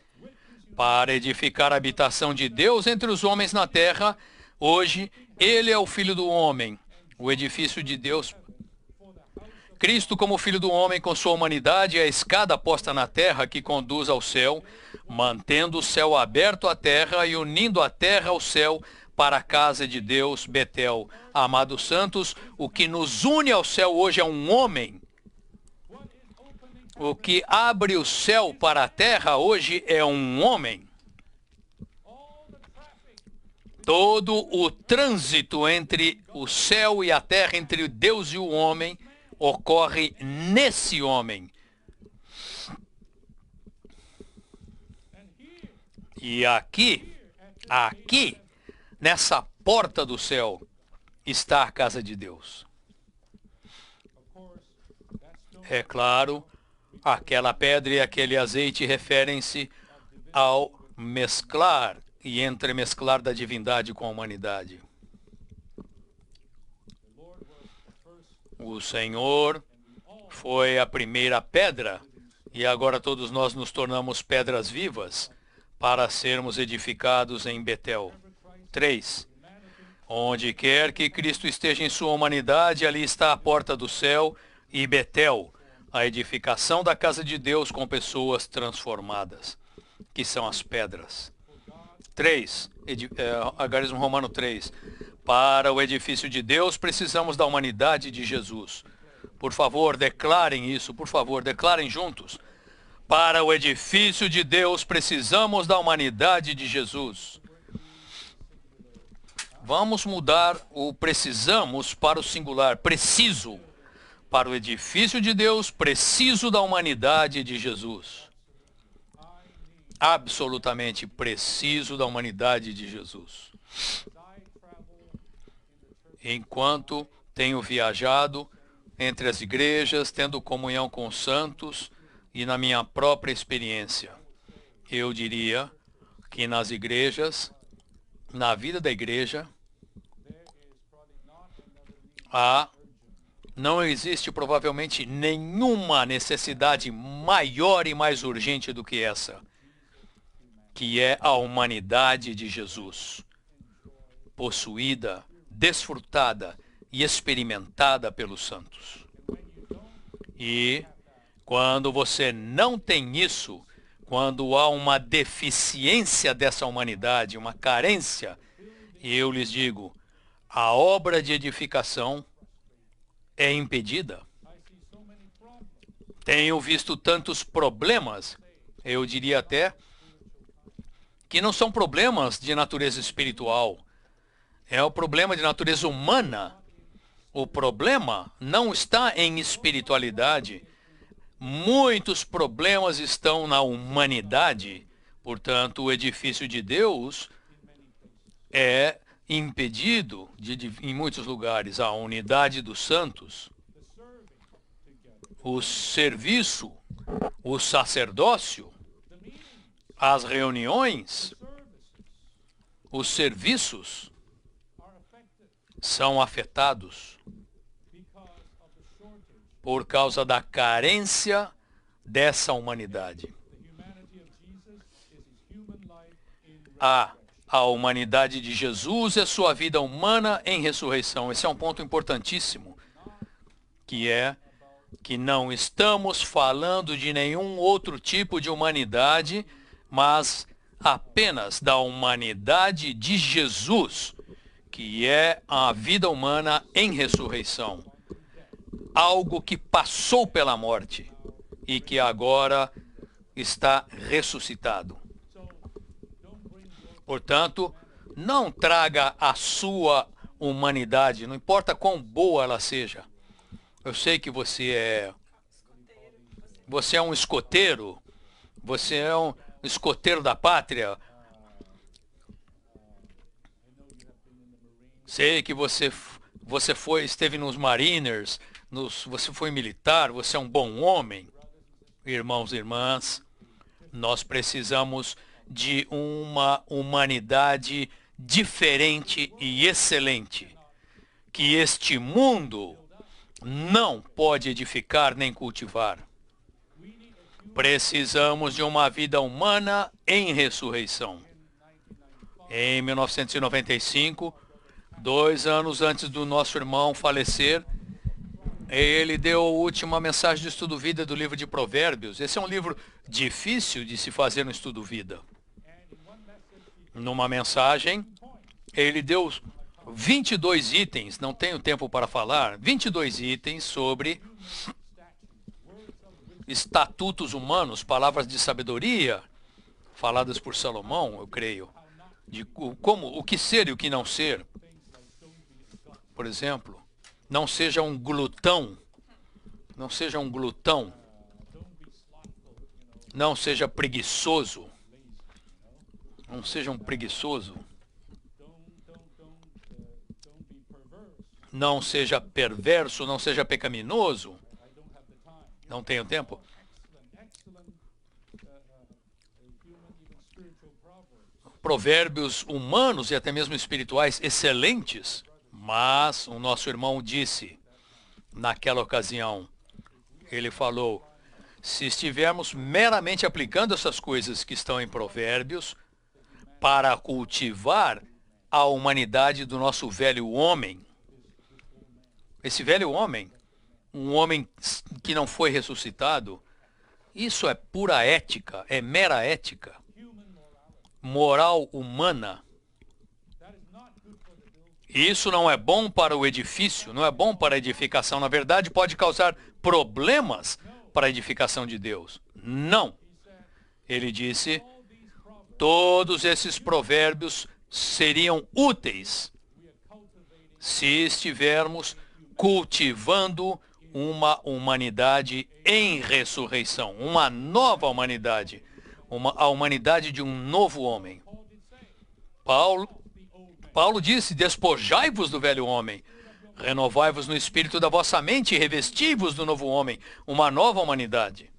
S1: para edificar a habitação de Deus entre os homens na terra. Hoje, Ele é o Filho do Homem, o edifício de Deus. Cristo, como Filho do Homem, com sua humanidade, é a escada posta na terra que conduz ao céu, mantendo o céu aberto à terra e unindo a terra ao céu para a casa de Deus, Betel. Amados santos, o que nos une ao céu hoje é um homem. O que abre o céu para a terra hoje é um homem. Todo o trânsito entre o céu e a terra, entre Deus e o homem, ocorre nesse homem. E aqui, nessa porta do céu, está a casa de Deus. É claro, aquela pedra e aquele azeite referem-se ao mesclar e entremesclar da divindade com a humanidade. O Senhor foi a primeira pedra e agora todos nós nos tornamos pedras vivas para sermos edificados em Betel. 3. Onde quer que Cristo esteja em sua humanidade, ali está a porta do céu e Betel, a edificação da casa de Deus com pessoas transformadas, que são as pedras. 3. Algarismo Romano 3. Para o edifício de Deus, precisamos da humanidade de Jesus. Por favor, declarem isso, por favor, declarem juntos. Para o edifício de Deus, precisamos da humanidade de Jesus. Vamos mudar o precisamos para o singular. Preciso. Para o edifício de Deus, preciso da humanidade de Jesus. Absolutamente preciso da humanidade de Jesus. Enquanto tenho viajado entre as igrejas, tendo comunhão com os santos e na minha própria experiência, eu diria que nas igrejas, na vida da igreja, há Não existe provavelmente nenhuma necessidade maior e mais urgente do que essa, que é a humanidade de Jesus, possuída, desfrutada e experimentada pelos santos. E quando você não tem isso, quando há uma deficiência dessa humanidade, uma carência, eu lhes digo, a obra de edificação é impedida. Tenho visto tantos problemas, eu diria até, que não são problemas de natureza espiritual, é o problema de natureza humana. O problema não está em espiritualidade. Muitos problemas estão na humanidade. Portanto, o edifício de Deus é impedido em muitos lugares. A unidade dos santos, o serviço, o sacerdócio, as reuniões, os serviços são afetados por causa da carência dessa humanidade. A humanidade de Jesus é sua vida humana em ressurreição. Esse é um ponto importantíssimo, que é que não estamos falando de nenhum outro tipo de humanidade, mas apenas da humanidade de Jesus, que é a vida humana em ressurreição. Algo que passou pela morte e que agora está ressuscitado. Portanto, não traga a sua humanidade, não importa quão boa ela seja. Eu sei que você é um escoteiro, você é um escoteiro da pátria. Sei que você esteve nos Mariners, você foi militar, você é um bom homem. Irmãos e irmãs, nós precisamos de uma humanidade diferente e excelente, que este mundo não pode edificar nem cultivar. Precisamos de uma vida humana em ressurreição. Em 1995, 2 anos antes do nosso irmão falecer, ele deu a última mensagem de estudo-vida do livro de Provérbios. Esse é um livro difícil de se fazer no estudo-vida. Numa mensagem, ele deu 22 itens, não tenho tempo para falar, 22 itens sobre estatutos humanos, palavras de sabedoria, faladas por Salomão, eu creio, de o que ser e o que não ser. Por exemplo, não seja um glutão, não seja um glutão, não seja preguiçoso, não seja um preguiçoso, não seja perverso, não seja pecaminoso. Não tenho tempo. Provérbios humanos e até mesmo espirituais excelentes, mas o nosso irmão disse, naquela ocasião, ele falou, se estivermos meramente aplicando essas coisas que estão em Provérbios para cultivar a humanidade do nosso velho homem, esse velho homem, um homem que não foi ressuscitado, isso é pura ética, é mera ética, moral humana. Isso não é bom para o edifício, não é bom para a edificação. Na verdade, pode causar problemas para a edificação de Deus. Não. Ele disse, todos esses provérbios seriam úteis se estivermos cultivando uma humanidade em ressurreição, uma nova humanidade, a humanidade de um novo homem. Paulo disse, despojai-vos do velho homem, renovai-vos no espírito da vossa mente e revesti-vos do novo homem, uma nova humanidade.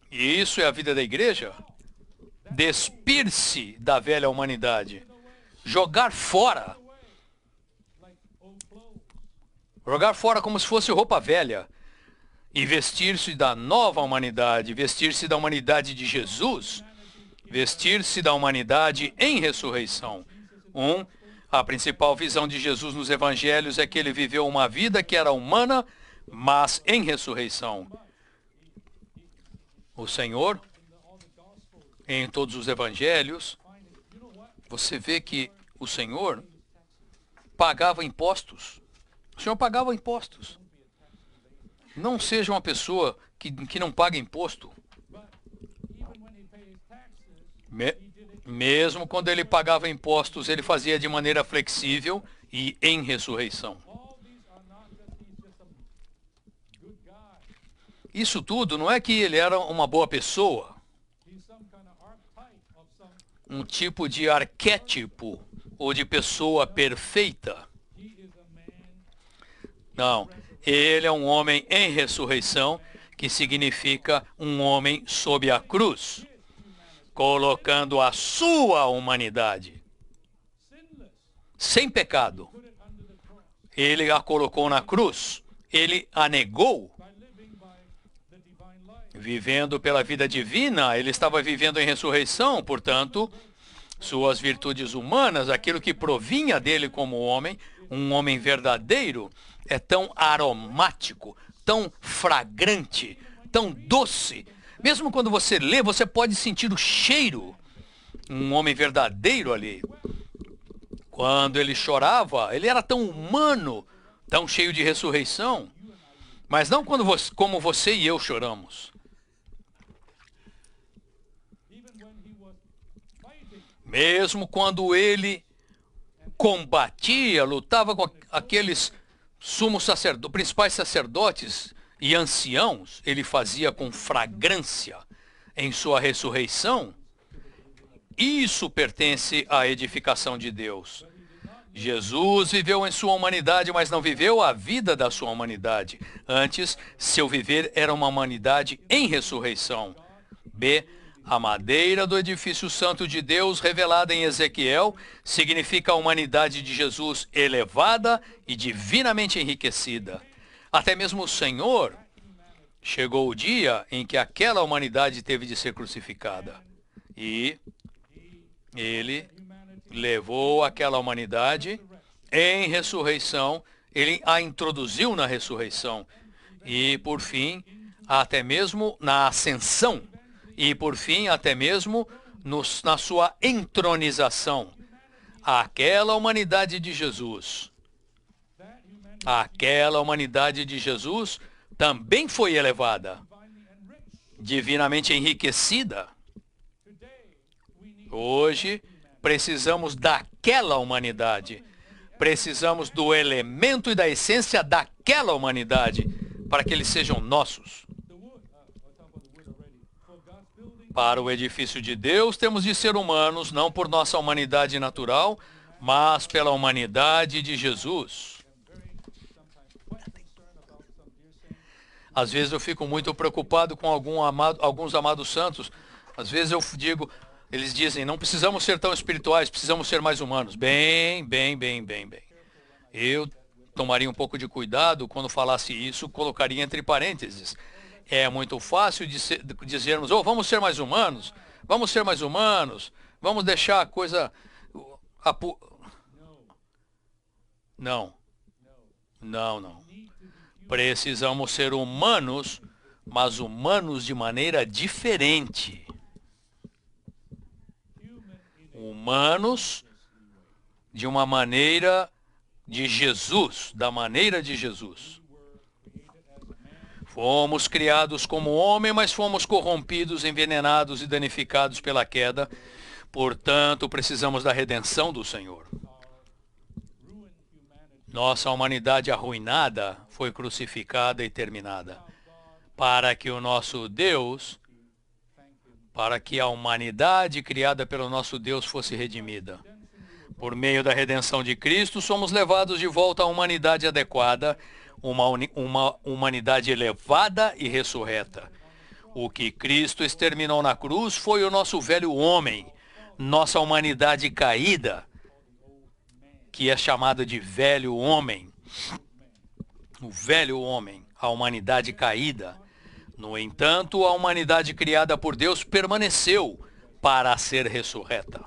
S1: E isso é a vida da igreja? Despir-se da velha humanidade, jogar fora Jogar fora como se fosse roupa velha. E vestir-se da nova humanidade, vestir-se da humanidade de Jesus, vestir-se da humanidade em ressurreição. A principal visão de Jesus nos evangelhos é que ele viveu uma vida que era humana, mas em ressurreição. O Senhor, em todos os evangelhos, você vê que o Senhor pagava impostos. O Senhor pagava impostos. Não seja uma pessoa que não paga imposto. Mesmo quando ele pagava impostos, ele fazia de maneira flexível e em ressurreição. Isso tudo não é que ele era uma boa pessoa, um tipo de arquétipo ou de pessoa perfeita. Não, ele é um homem em ressurreição, que significa um homem sob a cruz, colocando a sua humanidade sem pecado. Ele a colocou na cruz, ele a negou. Vivendo pela vida divina, ele estava vivendo em ressurreição, portanto, suas virtudes humanas, aquilo que provinha dele como homem, um homem verdadeiro, é tão aromático, tão fragrante, tão doce. Mesmo quando você lê, você pode sentir o cheiro. Um homem verdadeiro ali. Quando ele chorava, ele era tão humano, tão cheio de ressurreição. Mas não como você e eu choramos. Mesmo quando ele combatia, lutava com aqueles principais sacerdotes e anciãos, ele fazia com fragrância em sua ressurreição. Isso pertence à edificação de Deus. Jesus viveu em sua humanidade, mas não viveu a vida da sua humanidade. Antes, seu viver era uma humanidade em ressurreição. B. A madeira do edifício santo de Deus, revelada em Ezequiel, significa a humanidade de Jesus elevada e divinamente enriquecida. Até mesmo o Senhor, chegou o dia em que aquela humanidade teve de ser crucificada. E ele levou aquela humanidade em ressurreição, ele a introduziu na ressurreição. E, por fim, até mesmo na ascensão. E, por fim, até mesmo na sua entronização. Aquela humanidade de Jesus, também foi elevada, divinamente enriquecida. Hoje, precisamos daquela humanidade. Precisamos do elemento e da essência daquela humanidade, para que eles sejam nossos. Para o edifício de Deus, temos de ser humanos, não por nossa humanidade natural, mas pela humanidade de Jesus. Às vezes eu fico muito preocupado com alguns amados santos. Às vezes eu digo, eles dizem, não precisamos ser tão espirituais, precisamos ser mais humanos. Bem. Eu tomaria um pouco de cuidado quando falasse isso, colocaria entre parênteses. É muito fácil dizermos, vamos ser mais humanos, vamos deixar a coisa... Não. Precisamos ser humanos, mas humanos de maneira diferente. Humanos de uma maneira de Jesus, da maneira de Jesus. Fomos criados como homem, mas fomos corrompidos, envenenados e danificados pela queda. Portanto, precisamos da redenção do Senhor. Nossa humanidade arruinada foi crucificada e terminada. Para que o nosso Deus, para que a humanidade criada pelo nosso Deus fosse redimida. Por meio da redenção de Cristo, somos levados de volta à humanidade adequada, uma humanidade elevada e ressurreta. O que Cristo exterminou na cruz foi o nosso velho homem, nossa humanidade caída, que é chamada de velho homem. o velho homem, a humanidade caída. No entanto, a humanidade criada por Deus permaneceu para ser ressurreta.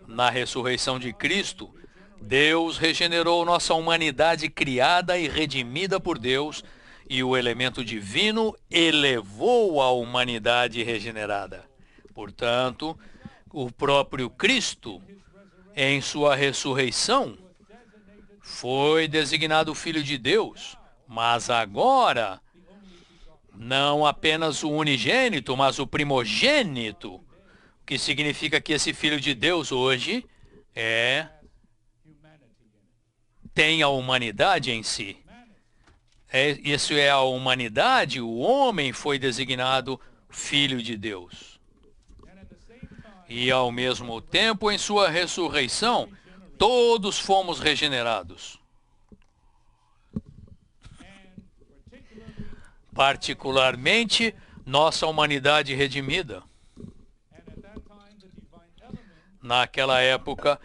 S1: Na ressurreição de Cristo, Deus regenerou nossa humanidade criada e redimida por Deus, e o elemento divino elevou a humanidade regenerada. Portanto, o próprio Cristo, em sua ressurreição, foi designado Filho de Deus, mas agora, não apenas o unigênito, mas o primogênito, o que significa que esse Filho de Deus hoje tem a humanidade em si. Isso é a humanidade, o homem foi designado Filho de Deus. E ao mesmo tempo, em sua ressurreição, todos fomos regenerados. Particularmente, nossa humanidade redimida. Naquela época,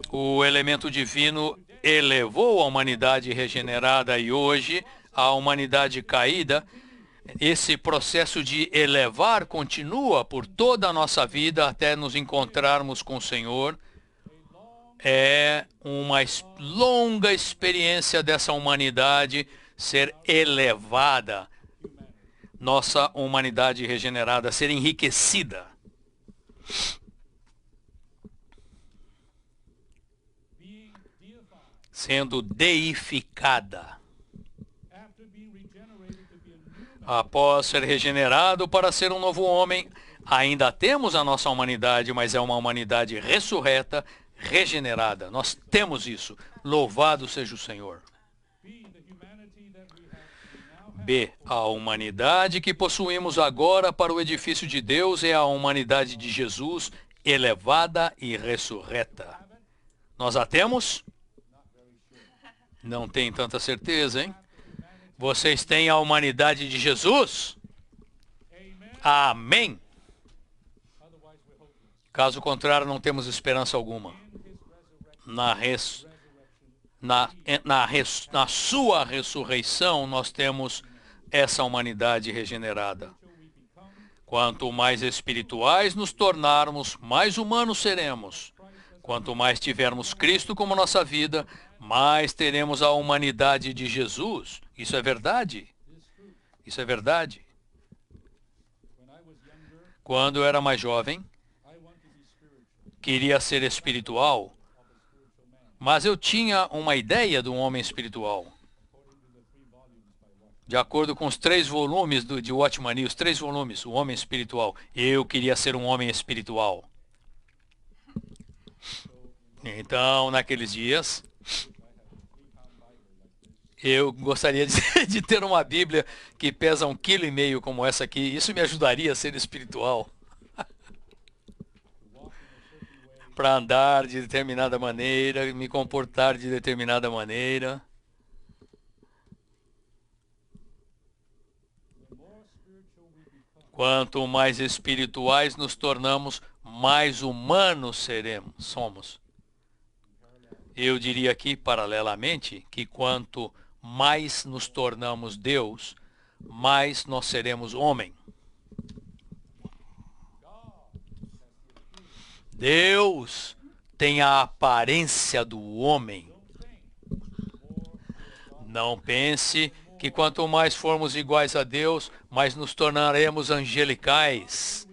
S1: o elemento divino elevou a humanidade regenerada e hoje, a humanidade caída, esse processo de elevar continua por toda a nossa vida até nos encontrarmos com o Senhor. É uma longa experiência dessa humanidade ser elevada, nossa humanidade regenerada ser enriquecida. Sendo deificada. Após ser regenerado para ser um novo homem, ainda temos a nossa humanidade, mas é uma humanidade ressurreta, regenerada. Nós temos isso. Louvado seja o Senhor. B. A humanidade que possuímos agora para o edifício de Deus é a humanidade de Jesus, elevada e ressurreta. Nós a temos? Não tem tanta certeza, hein? Vocês têm a humanidade de Jesus? Amém. Caso contrário, não temos esperança alguma. Na sua ressurreição, nós temos essa humanidade regenerada. Quanto mais espirituais nos tornarmos, mais humanos seremos. Quanto mais tivermos Cristo como nossa vida, mais teremos a humanidade de Jesus. Isso é verdade. Isso é verdade. Quando eu era mais jovem, queria ser espiritual, mas eu tinha uma ideia de um homem espiritual. De acordo com os 3 volumes de Watchman Nee, os 3 volumes, o homem espiritual. Eu queria ser um homem espiritual. Então, naqueles dias, eu gostaria de ter uma Bíblia que pesa 1,5 kg como essa aqui. Isso me ajudaria a ser espiritual. Para andar de determinada maneira, me comportar de determinada maneira. Quanto mais espirituais nos tornamos, mais humanos somos. Eu diria aqui, paralelamente, que quanto mais nos tornamos Deus, mais nós seremos homem. Deus tem a aparência do homem. Não pense que quanto mais formos iguais a Deus, mais nos tornaremos angelicais.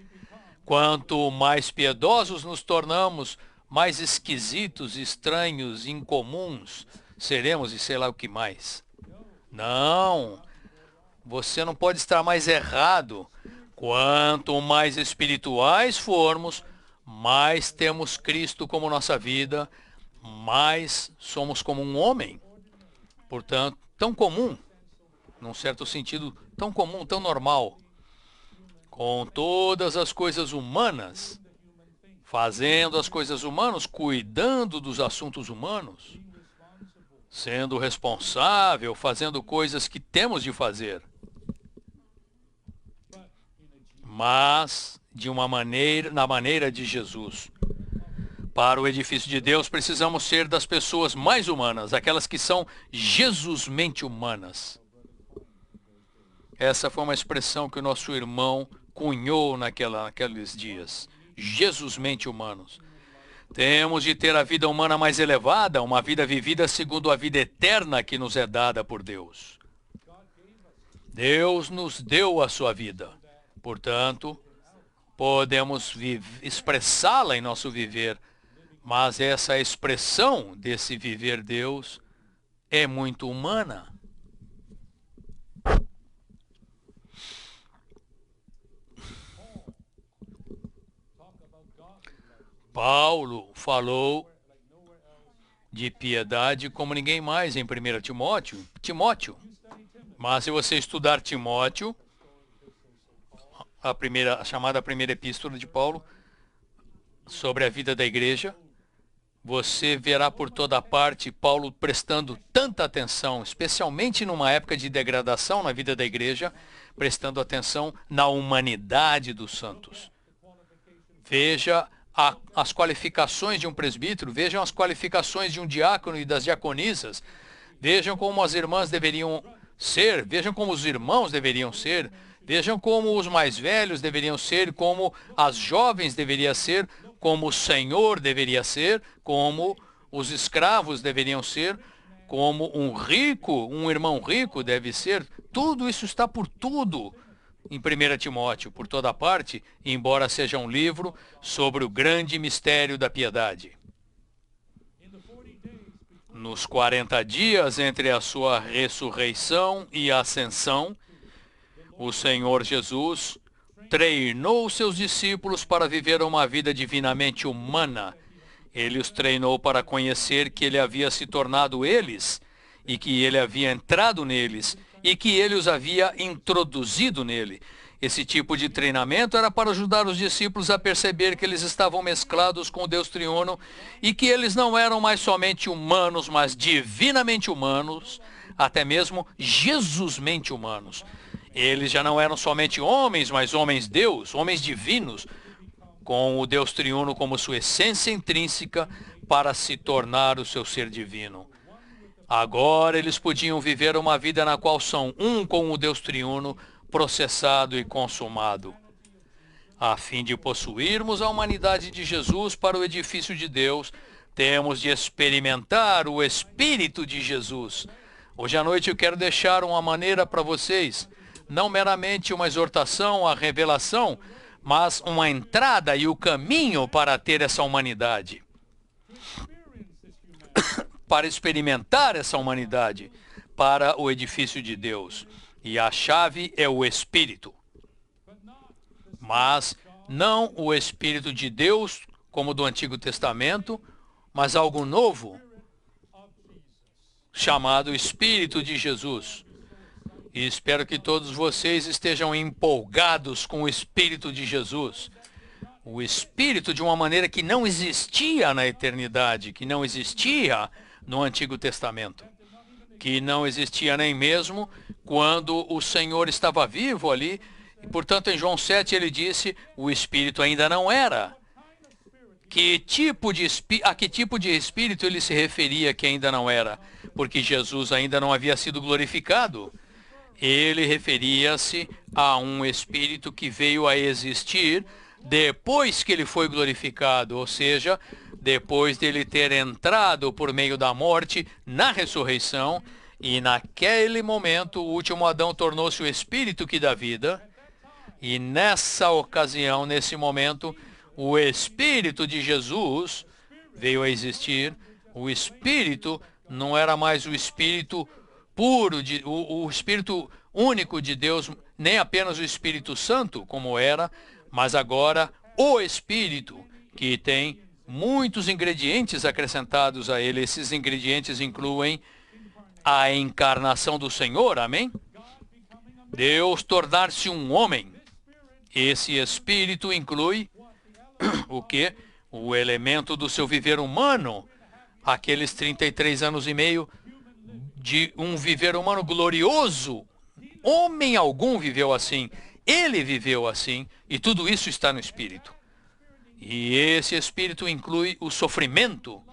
S1: Quanto mais piedosos nos tornamos, mais esquisitos, estranhos, incomuns seremos e sei lá o que mais. Não, você não pode estar mais errado. Quanto mais espirituais formos, mais temos Cristo como nossa vida, mais somos como um homem. Portanto, tão comum, num certo sentido, tão comum, tão normal, com todas as coisas humanas, fazendo as coisas humanas, cuidando dos assuntos humanos, sendo responsável, fazendo coisas que temos de fazer. Mas de uma maneira, na maneira de Jesus. Para o edifício de Deus, precisamos ser das pessoas mais humanas, aquelas que são Jesusmente humanas. Essa foi uma expressão que o nosso irmão cunhou naqueles dias. Jesusmente humanos. Temos de ter a vida humana mais elevada, uma vida vivida segundo a vida eterna que nos é dada por Deus. Deus nos deu a sua vida. Portanto, podemos expressá-la em nosso viver, mas essa expressão desse viver Deus é muito humana. Paulo falou de piedade como ninguém mais em 1 Timóteo. Mas se você estudar Timóteo, a chamada primeira epístola de Paulo, sobre a vida da igreja, você verá por toda parte Paulo prestando tanta atenção, especialmente numa época de degradação na vida da igreja, prestando atenção na humanidade dos santos. Veja as qualificações de um presbítero, vejam as qualificações de um diácono e das diaconisas, vejam como as irmãs deveriam ser, vejam como os irmãos deveriam ser, vejam como os mais velhos deveriam ser, como as jovens deveriam ser, como o Senhor deveria ser, como os escravos deveriam ser, como um irmão rico deve ser. Tudo isso está por tudo em 1 Timóteo, por toda parte, embora seja um livro sobre o grande mistério da piedade. Nos 40 dias entre a sua ressurreição e ascensão, o Senhor Jesus treinou seus discípulos para viver uma vida divinamente humana. Ele os treinou para conhecer que ele havia se tornado eles, e que ele havia entrado neles, e que ele os havia introduzido nele. Esse tipo de treinamento era para ajudar os discípulos a perceber que eles estavam mesclados com o Deus triuno e que eles não eram mais somente humanos, mas divinamente humanos, até mesmo Jesusmente humanos. Eles já não eram somente homens, mas homens-deus, homens divinos, com o Deus triuno como sua essência intrínseca para se tornar o seu ser divino. Agora eles podiam viver uma vida na qual são um com o Deus triuno, processado e consumado. A fim de possuirmos a humanidade de Jesus para o edifício de Deus, temos de experimentar o Espírito de Jesus. Hoje à noite eu quero deixar uma maneira para vocês, não meramente uma exortação à revelação, mas uma entrada e o caminho para ter essa humanidade. Para experimentar essa humanidade, para o edifício de Deus. E a chave é o Espírito. Mas não o Espírito de Deus, como do Antigo Testamento, mas algo novo, chamado Espírito de Jesus. E espero que todos vocês estejam empolgados com o Espírito de Jesus. O Espírito de uma maneira que não existia na eternidade, que não existia no Antigo Testamento, que não existia nem mesmo quando o Senhor estava vivo ali. E, portanto, em João 7 ele disse, o Espírito ainda não era. A que tipo de Espírito ele se referia que ainda não era? Porque Jesus ainda não havia sido glorificado. Ele referia-se a um Espírito que veio a existir depois que ele foi glorificado, ou seja, depois dele ter entrado por meio da morte na ressurreição, e naquele momento o último Adão tornou-se o Espírito que dá vida, e nessa ocasião, nesse momento, o Espírito de Jesus veio a existir. O Espírito não era mais o Espírito puro, o Espírito único de Deus, nem apenas o Espírito Santo, como era, mas agora o Espírito, que tem muitos ingredientes acrescentados a ele. Esses ingredientes incluem a encarnação do Senhor, amém? Deus tornar-se um homem. Esse Espírito inclui o quê? O elemento do seu viver humano, aqueles 33 anos e meio de um viver humano glorioso. Homem algum viveu assim. Ele viveu assim, e tudo isso está no Espírito. E esse espírito inclui o sofrimento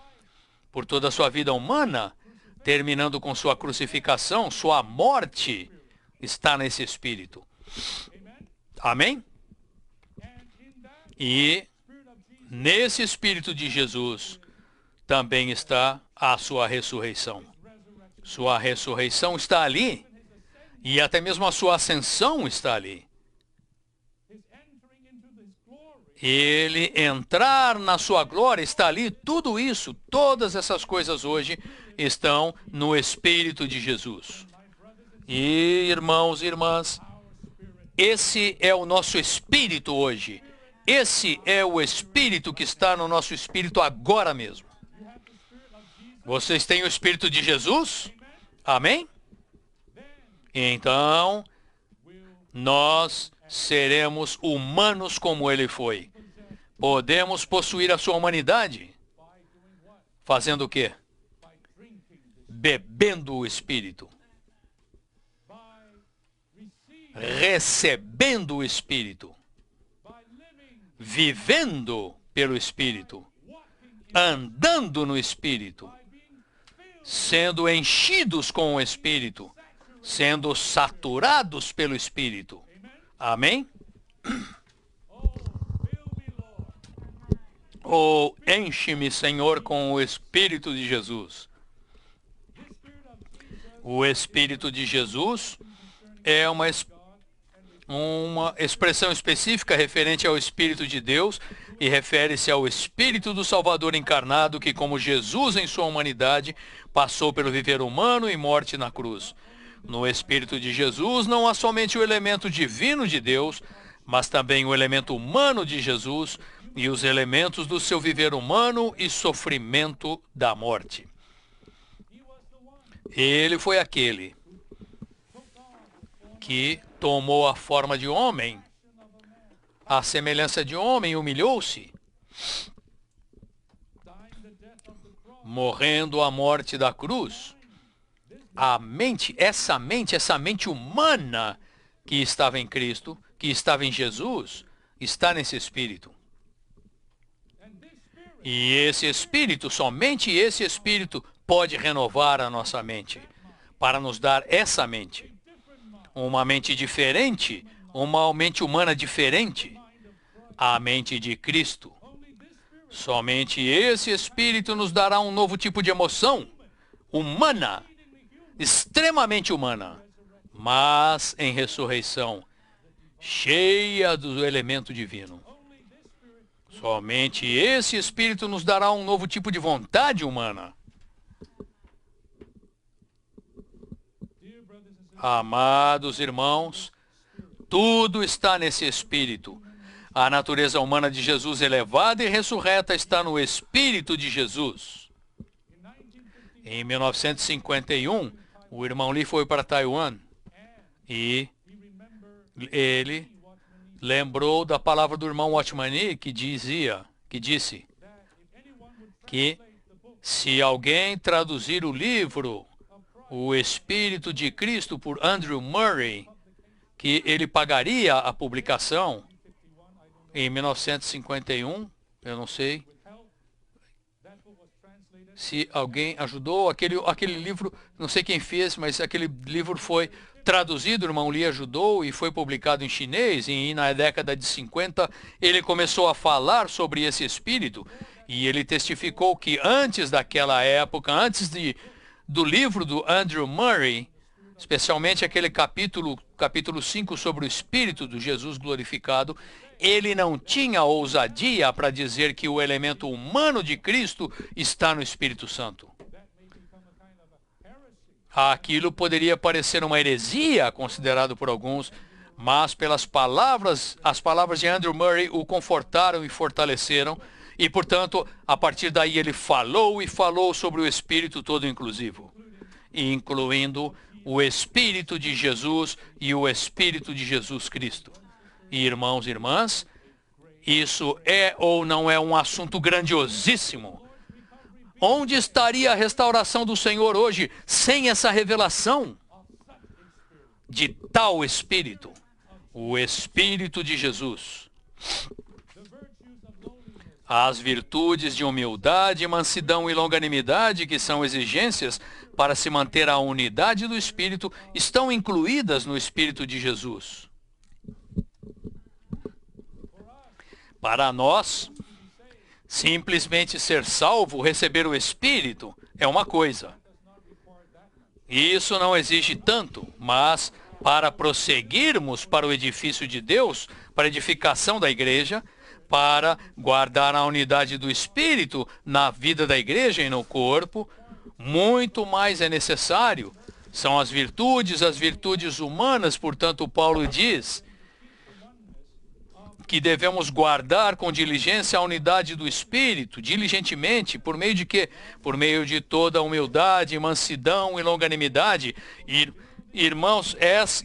S1: por toda a sua vida humana, terminando com sua crucificação, sua morte está nesse espírito. Amém? E nesse espírito de Jesus também está a sua ressurreição. Sua ressurreição está ali e até mesmo a sua ascensão está ali. Ele entrar na sua glória está ali, tudo isso, todas essas coisas hoje estão no Espírito de Jesus. E, irmãos e irmãs, esse é o nosso espírito hoje. Esse é o espírito que está no nosso espírito agora mesmo. Vocês têm o Espírito de Jesus? Amém? Então, nós seremos humanos como ele foi. Podemos possuir a sua humanidade. Fazendo o quê? Bebendo o Espírito. Recebendo o Espírito. Vivendo pelo Espírito. Andando no Espírito. Sendo enchidos com o Espírito. Sendo saturados pelo Espírito. Amém? Oh, enche-me, Senhor, com o Espírito de Jesus. O Espírito de Jesus é uma expressão específica referente ao Espírito de Deus e refere-se ao Espírito do Salvador encarnado que, como Jesus em sua humanidade, passou pelo viver humano e morte na cruz. No Espírito de Jesus não há somente o elemento divino de Deus, mas também o elemento humano de Jesus e os elementos do seu viver humano e sofrimento da morte. Ele foi aquele que tomou a forma de homem, a semelhança de homem, humilhou-se, morrendo a morte da cruz. A mente, essa mente humana que estava em Cristo, que estava em Jesus, está nesse Espírito. E esse Espírito, somente esse Espírito, pode renovar a nossa mente, para nos dar essa mente. Uma mente diferente, uma mente humana diferente, a mente de Cristo. Somente esse Espírito nos dará um novo tipo de emoção, humana, extremamente humana, mas em ressurreição, cheia do elemento divino. Somente esse Espírito nos dará um novo tipo de vontade humana. Amados irmãos, tudo está nesse Espírito. A natureza humana de Jesus elevada e ressurreta está no Espírito de Jesus. Em 1951, o irmão Lee foi para Taiwan e ele lembrou da palavra do irmão Watchman Nee que disse que se alguém traduzir o livro O Espírito de Cristo por Andrew Murray, que ele pagaria a publicação em 1951, eu não sei se alguém ajudou, aquele livro, não sei quem fez, mas aquele livro foi traduzido, o irmão Lee ajudou e foi publicado em chinês, e na década de 50 ele começou a falar sobre esse espírito, e ele testificou que antes daquela época, antes do livro do Andrew Murray, especialmente aquele capítulo 5 sobre o espírito do Jesus glorificado, ele não tinha ousadia para dizer que o elemento humano de Cristo está no Espírito Santo. Aquilo poderia parecer uma heresia, considerado por alguns, mas as palavras de Andrew Murray o confortaram e fortaleceram, e, portanto, a partir daí ele falou e falou sobre o Espírito todo inclusivo, incluindo o Espírito de Jesus e o Espírito de Jesus Cristo. E, irmãos e irmãs, isso é ou não é um assunto grandiosíssimo? Onde estaria a restauração do Senhor hoje sem essa revelação de tal Espírito? O Espírito de Jesus. As virtudes de humildade, mansidão e longanimidade, que são exigências para se manter a unidade do Espírito, estão incluídas no Espírito de Jesus. Para nós, simplesmente ser salvo, receber o Espírito, é uma coisa. Isso não exige tanto, mas para prosseguirmos para o edifício de Deus, para a edificação da igreja, para guardar a unidade do Espírito na vida da igreja e no corpo, muito mais é necessário. São as virtudes humanas, portanto, Paulo diz que devemos guardar com diligência a unidade do Espírito, diligentemente, por meio de quê? Por meio de toda humildade, mansidão e longanimidade. Irmãos,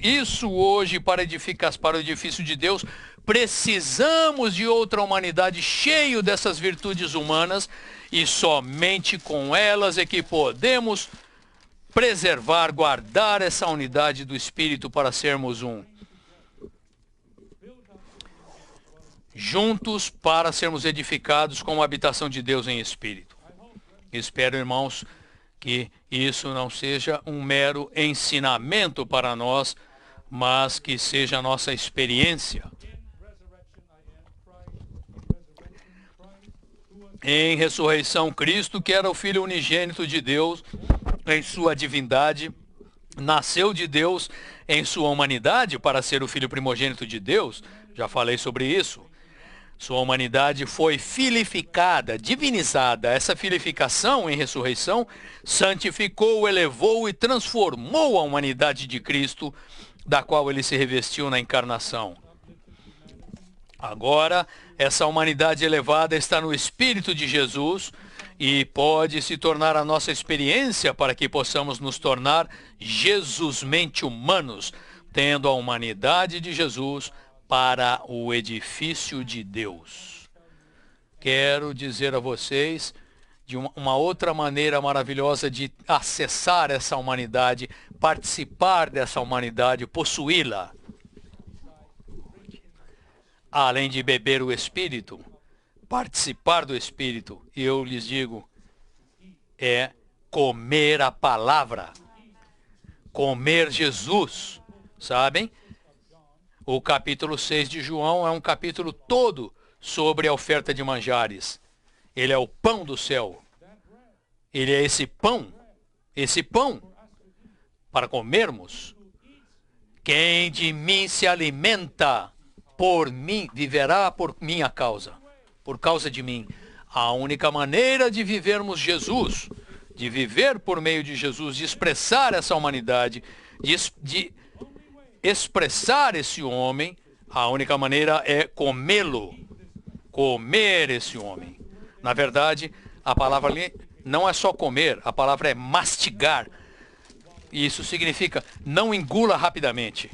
S1: isso hoje para o edifício de Deus, precisamos de outra humanidade cheia dessas virtudes humanas e somente com elas é que podemos preservar, guardar essa unidade do Espírito para sermos um. Juntos para sermos edificados como habitação de Deus em Espírito. Espero, irmãos, que isso não seja um mero ensinamento para nós, mas que seja a nossa experiência. Em ressurreição, Cristo, que era o Filho unigênito de Deus, em sua divindade, nasceu de Deus em sua humanidade para ser o Filho primogênito de Deus. Já falei sobre isso. Sua humanidade foi filificada, divinizada. Essa filificação em ressurreição santificou, elevou e transformou a humanidade de Cristo, da qual ele se revestiu na encarnação. Agora, essa humanidade elevada está no Espírito de Jesus e pode se tornar a nossa experiência para que possamos nos tornar Jesusmente humanos, tendo a humanidade de Jesus para o edifício de Deus. Quero dizer a vocês de uma outra maneira maravilhosa de acessar essa humanidade, participar dessa humanidade, possuí-la. Além de beber o Espírito, participar do Espírito, e eu lhes digo, é comer a palavra, comer Jesus, sabem? O capítulo 6 de João é um capítulo todo sobre a oferta de manjares. Ele é o pão do céu. Ele é esse pão para comermos. Quem de mim se alimenta, por mim, viverá por minha causa, por causa de mim. A única maneira de vivermos Jesus, de viver por meio de Jesus, de expressar essa humanidade, de expressar esse homem, a única maneira é comê-lo, comer esse homem. Na verdade, a palavra ali não é só comer, a palavra é mastigar. Isso significa não engula rapidamente.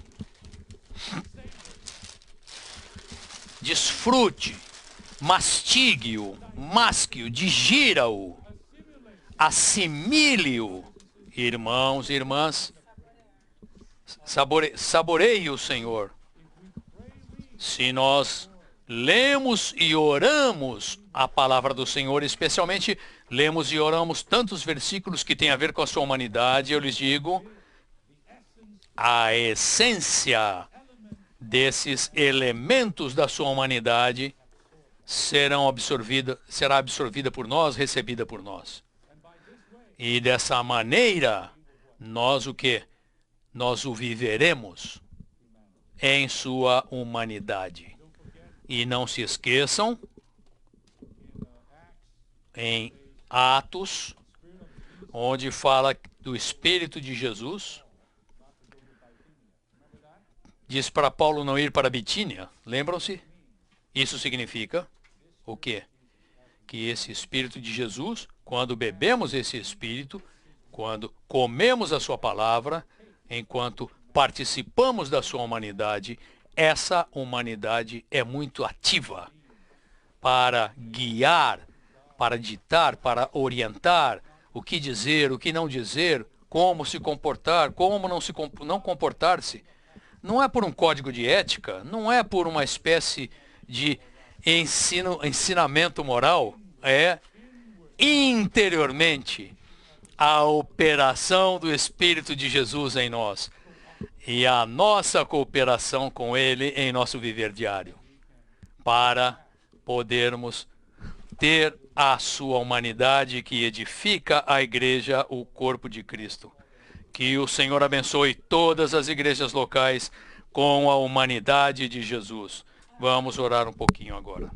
S1: Desfrute, mastigue-o, masque-o, digira-o, assimile-o. Irmãos e irmãs, saboreie o Senhor. Se nós lemos e oramos a palavra do Senhor, especialmente lemos e oramos tantos versículos que têm a ver com a sua humanidade, eu lhes digo, a essência desses elementos da sua humanidade será absorvida por nós, recebida por nós. E dessa maneira, nós o quê? Nós o viveremos em sua humanidade. E não se esqueçam, em Atos, onde fala do Espírito de Jesus, diz para Paulo não ir para Bitínia, lembram-se? Isso significa o quê? Que esse Espírito de Jesus, quando bebemos esse Espírito, quando comemos a sua palavra, enquanto participamos da sua humanidade, essa humanidade é muito ativa para guiar, para ditar, para orientar o que dizer, o que não dizer, como se comportar, como não comportar-se. Não é por um código de ética, não é por uma espécie de ensinamento moral é interiormente a operação do Espírito de Jesus em nós e a nossa cooperação com Ele em nosso viver diário, para podermos ter a sua humanidade que edifica a igreja, o corpo de Cristo. Que o Senhor abençoe todas as igrejas locais com a humanidade de Jesus. Vamos orar um pouquinho agora.